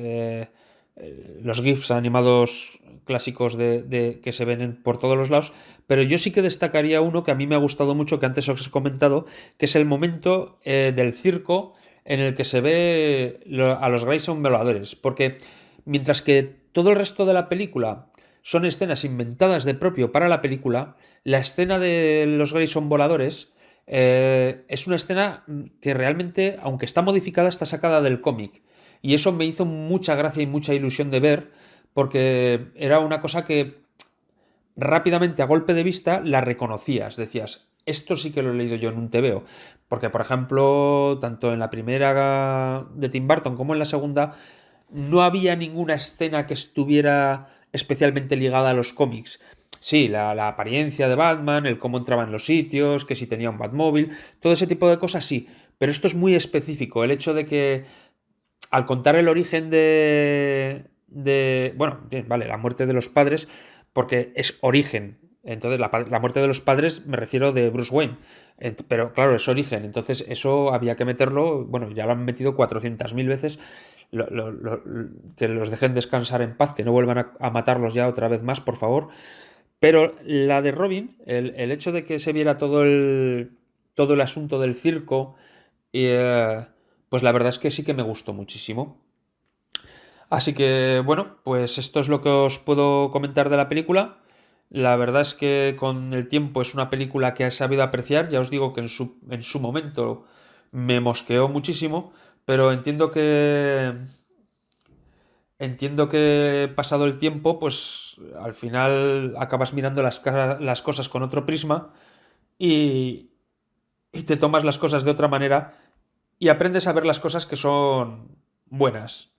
los GIFs animados clásicos que se ven por todos los lados, pero yo sí que destacaría uno que a mí me ha gustado mucho, que antes os he comentado, que es el momento del circo en el que se ve a los Grayson voladores, porque mientras que todo el resto de la película son escenas inventadas de propio para la película, la escena de los Grayson voladores es una escena que realmente, aunque está modificada, está sacada del cómic. Y eso me hizo mucha gracia y mucha ilusión de ver, porque era una cosa que rápidamente, a golpe de vista, la reconocías. Decías, esto sí que lo he leído yo en un TVO. Porque, por ejemplo, tanto en la primera de Tim Burton como en la segunda, no había ninguna escena que estuviera especialmente ligada a los cómics. Sí, la apariencia de Batman, el cómo entraba en los sitios, que si tenía un Batmóvil, todo ese tipo de cosas sí. Pero esto es muy específico, el hecho de que al contar el origen bueno, bien, vale, la muerte de los padres, porque es origen. Entonces, la muerte de los padres me refiero de Bruce Wayne. Pero claro, es origen. Entonces, eso había que meterlo. Bueno, ya lo han metido 400.000 veces. Que los dejen descansar en paz, que no vuelvan a matarlos ya otra vez más, por favor. Pero la de Robin, el hecho de que se viera todo el asunto del circo, pues la verdad es que sí que me gustó muchísimo. Así que bueno, pues esto es lo que os puedo comentar de la película. La verdad es que con el tiempo es una película que he sabido apreciar. Ya os digo que en su momento me mosqueó muchísimo, pero entiendo que pasado el tiempo, pues al final acabas mirando las cosas con otro prisma y, y te tomas las cosas de otra manera y aprendes a ver las cosas que son buenas.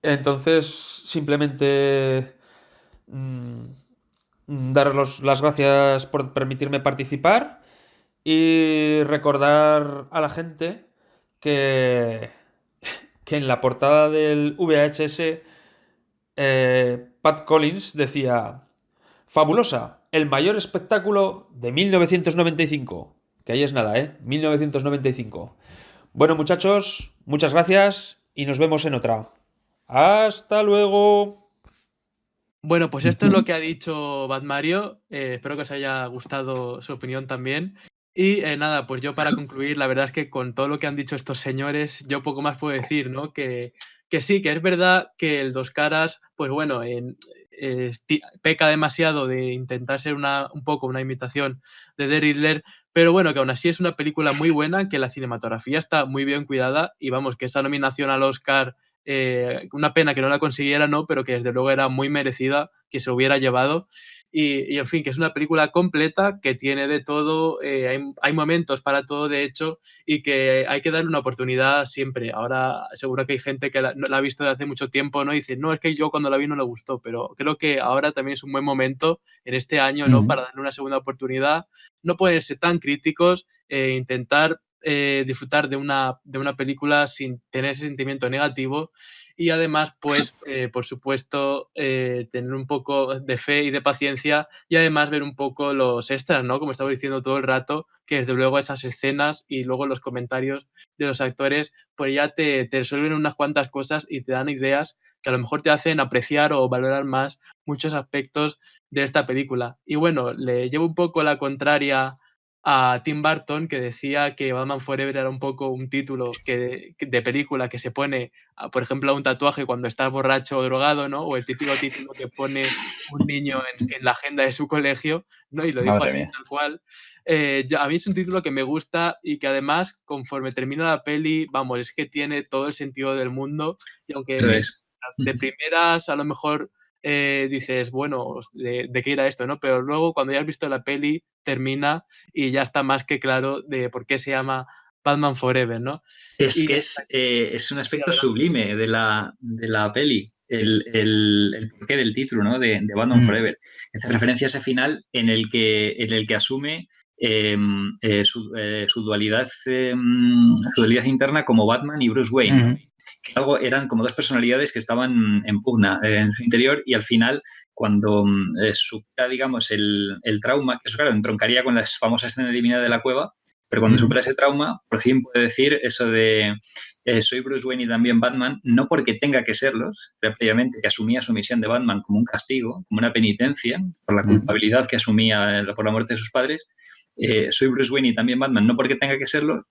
Entonces, simplemente mm, daros las gracias por permitirme participar y recordar a la gente que, que en la portada del VHS Pat Collins decía: fabulosa, el mayor espectáculo de 1995. Que ahí es nada, 1995. Bueno, muchachos, muchas gracias y nos vemos en otra. Hasta luego. Bueno, pues esto es lo que ha dicho Bad Mario. Espero que os haya gustado su opinión también. Y nada, pues yo para concluir, la verdad es que con todo lo que han dicho estos señores, yo poco más puedo decir, ¿no? Que sí, que es verdad que el Dos Caras, pues bueno, peca demasiado de intentar ser un poco una imitación de The Riddler, pero bueno, que aún así es una película muy buena, que la cinematografía está muy bien cuidada y vamos, que esa nominación al Oscar, una pena que no la consiguiera, ¿no? Pero que desde luego era muy merecida que se hubiera llevado. Y en fin, que es una película completa que tiene de todo, hay momentos para todo, de hecho, y que hay que darle una oportunidad siempre. Ahora seguro que hay gente que la ha visto de hace mucho tiempo, ¿no? Y dice, no, es que yo cuando la vi no le gustó, pero creo que ahora también es un buen momento en este año, ¿no? Para darle una segunda oportunidad, no ponerse tan críticos, intentar disfrutar de una película sin tener ese sentimiento negativo y además, pues, por supuesto, tener un poco de fe y de paciencia y además ver un poco los extras, ¿no? Como estaba diciendo todo el rato, que desde luego esas escenas y luego los comentarios de los actores, pues ya te resuelven unas cuantas cosas y te dan ideas que a lo mejor te hacen apreciar o valorar más muchos aspectos de esta película. Y bueno, le llevo un poco la contraria a Tim Burton, que decía que Batman Forever era un poco un título de película que se pone, por ejemplo, a un tatuaje cuando estás borracho o drogado, ¿no? O el típico título que pone un niño en la agenda de su colegio, ¿no? Y lo dijo Madre así mía. tal cual. A mí es un título que me gusta y que además, conforme termina la peli, vamos, es que tiene todo el sentido del mundo y aunque Eso es. de primeras a lo mejor dices, bueno, ¿de qué era esto, no? Pero luego cuando ya has visto la peli, termina y ya está más que claro de por qué se llama Batman Forever, ¿no? Es Y que es un sí, aspecto adelante. sublime de la peli, el porqué del título, ¿no? De Batman Forever. Hace referencia a ese final en el que asume su dualidad interna como Batman y Bruce Wayne, ¿no? Que eran como dos personalidades que estaban en pugna en su interior y al final, cuando supera, digamos, el trauma, que eso claro, entroncaría con la famosa escena eliminada de la cueva, pero cuando supera ese trauma, por fin puede decir eso de soy Bruce Wayne y también Batman, no porque tenga que serlo, previamente que asumía su misión de Batman como un castigo, como una penitencia por la culpabilidad que asumía por la muerte de sus padres. Soy Bruce Wayne y también Batman, no porque tenga que serlo,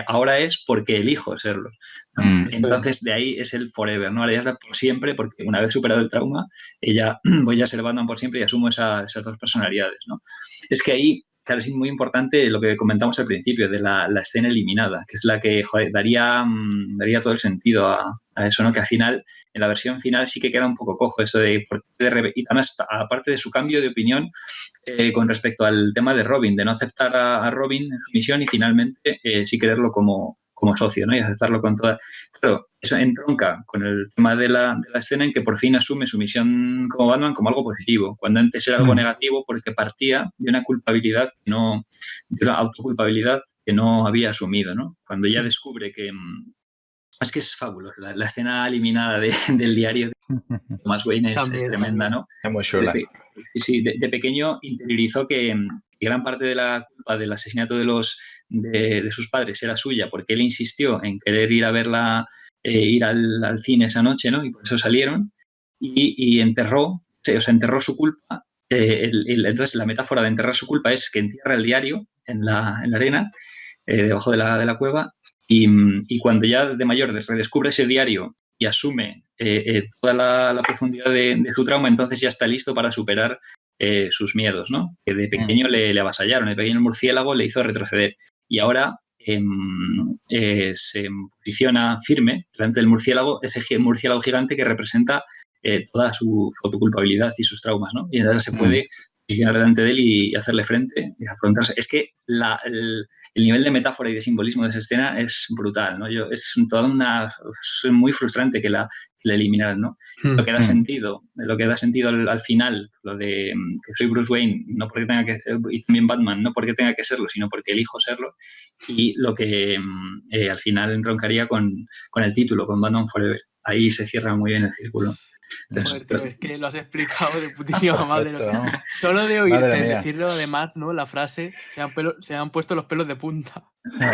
ahora es porque elijo serlo, ¿no? Entonces de ahí es el forever, ¿no? Ahora ya es por siempre, porque una vez superado el trauma, ella voy a ser Batman por siempre y asumo esas dos personalidades, ¿no? Es que ahí, claro, es muy importante lo que comentamos al principio de la escena eliminada, que es la que joder, daría todo el sentido a eso, ¿no? Que al final, en la versión final sí que queda un poco cojo eso de y además, aparte de su cambio de opinión con respecto al tema de Robin, de no aceptar a Robin en su misión y finalmente sí quererlo como socio, ¿no? Y aceptarlo con toda... Claro, eso entronca con el tema de la escena en que por fin asume su misión como Batman como algo positivo, cuando antes era algo negativo porque partía de una culpabilidad de una autoculpabilidad que no había asumido, ¿no? Cuando ya descubre que... Es que es fabuloso. La escena eliminada del diario de Thomas Wayne es tremenda, ¿no? Es muy chula. Sí, de pequeño interiorizó que gran parte de la culpa del asesinato de sus padres era suya, porque él insistió en querer ir a verla, ir al cine esa noche, ¿no? Y por eso salieron y enterró su culpa. Entonces, la metáfora de enterrar su culpa es que entierra el diario en la arena, debajo de la cueva, y cuando ya de mayor redescubre ese diario y asume toda la profundidad de su trauma, entonces ya está listo para superar sus miedos, ¿no? Que de pequeño le avasallaron, de pequeño el murciélago le hizo retroceder. Y ahora se posiciona firme delante del murciélago, ese murciélago gigante que representa toda su autoculpabilidad y sus traumas, ¿no? Y ahora se puede posicionar delante de él y hacerle frente y afrontarse. Es que el nivel de metáfora y de simbolismo de esa escena es brutal, ¿no? Es muy frustrante que la eliminaran, ¿no? Lo que da sentido al final, lo de que soy Bruce Wayne, no porque tenga que, y también Batman, no porque tenga que serlo, sino porque elijo serlo, y lo que al final entroncaría con el título, con Batman Forever. Ahí se cierra muy bien el círculo. Joder, tío, es que lo has explicado de putísima madre. O Perfecto, sea, ¿no? solo de Madre oírte mía. decirlo además, ¿no? La frase, se han puesto los pelos de punta.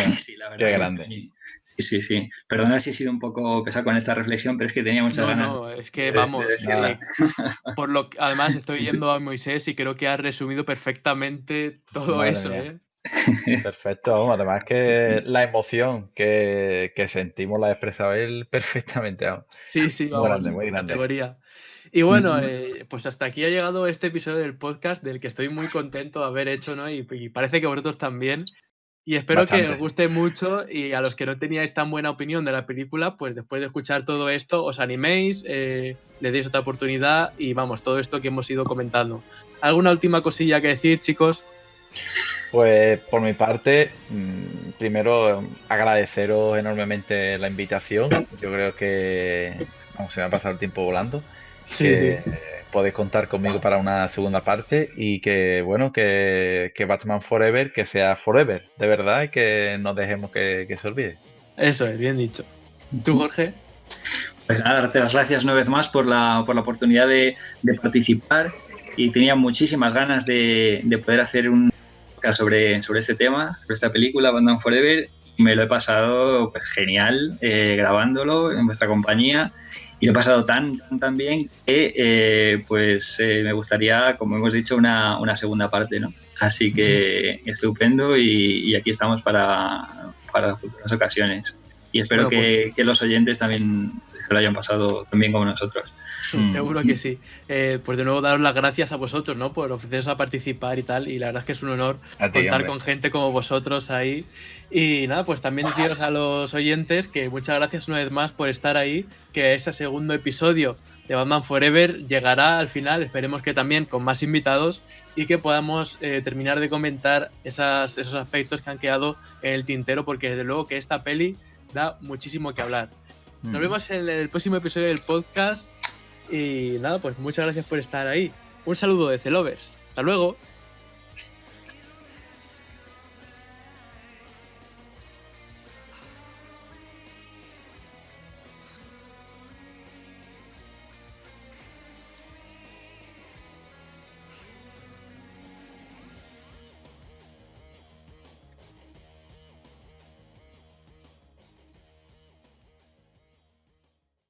Sí, la verdad. Qué Es grande. que Sí. Perdona si he sido un poco pesado con esta reflexión, pero es que tenía muchas ganas. No, es que de vamos, decirla. además estoy yendo a Moisés y creo que ha resumido perfectamente todo Madre eso, mía. ¿eh? Perfecto, vamos, además que la emoción que sentimos la ha expresado él perfectamente, vamos. Sí, Muy vamos, grande, muy grande. categoría. Y bueno, Ujú. pues hasta aquí ha llegado este episodio del podcast del que estoy muy contento de haber hecho, ¿no? Y parece que vosotros también. Y espero que os Bastante. guste mucho y a los que no teníais tan buena opinión de la película, pues después de escuchar todo esto os animéis, le deis otra oportunidad y vamos, todo esto que hemos ido comentando. ¿Alguna última cosilla que decir, chicos? Pues por mi parte, primero agradeceros enormemente la invitación. Yo creo que vamos, se me ha pasado el tiempo volando. Sí, sí. Que podéis contar conmigo para una segunda parte y que bueno, que Batman Forever, que sea Forever, de verdad, y que no dejemos que se olvide. Eso es, bien dicho. ¿Tú, Jorge? Pues nada, darte las gracias una vez más por la oportunidad de participar y tenía muchísimas ganas de poder hacer un podcast sobre este tema, sobre esta película, Batman Forever. Me lo he pasado pues, genial grabándolo en vuestra compañía y lo he pasado tan bien que me gustaría, como hemos dicho, una segunda parte, ¿no? Así que estupendo y aquí estamos para futuras ocasiones. Y espero Bueno, pues que los oyentes también se lo hayan pasado tan bien como nosotros. seguro que sí. Pues de nuevo daros las gracias a vosotros, ¿no? Por ofreceros a participar y tal. Y la verdad es que es un honor A ti, contar hombre. con gente como vosotros ahí. Y nada, pues también deciros a los oyentes que muchas gracias una vez más por estar ahí. Que ese segundo episodio de Batman Forever llegará al final. Esperemos que también con más invitados y que podamos terminar de comentar esos aspectos que han quedado en el tintero. Porque desde luego que esta peli da muchísimo que hablar. Nos vemos en el próximo episodio del podcast. Y nada, pues muchas gracias por estar ahí. Un saludo de Celovers. Hasta luego.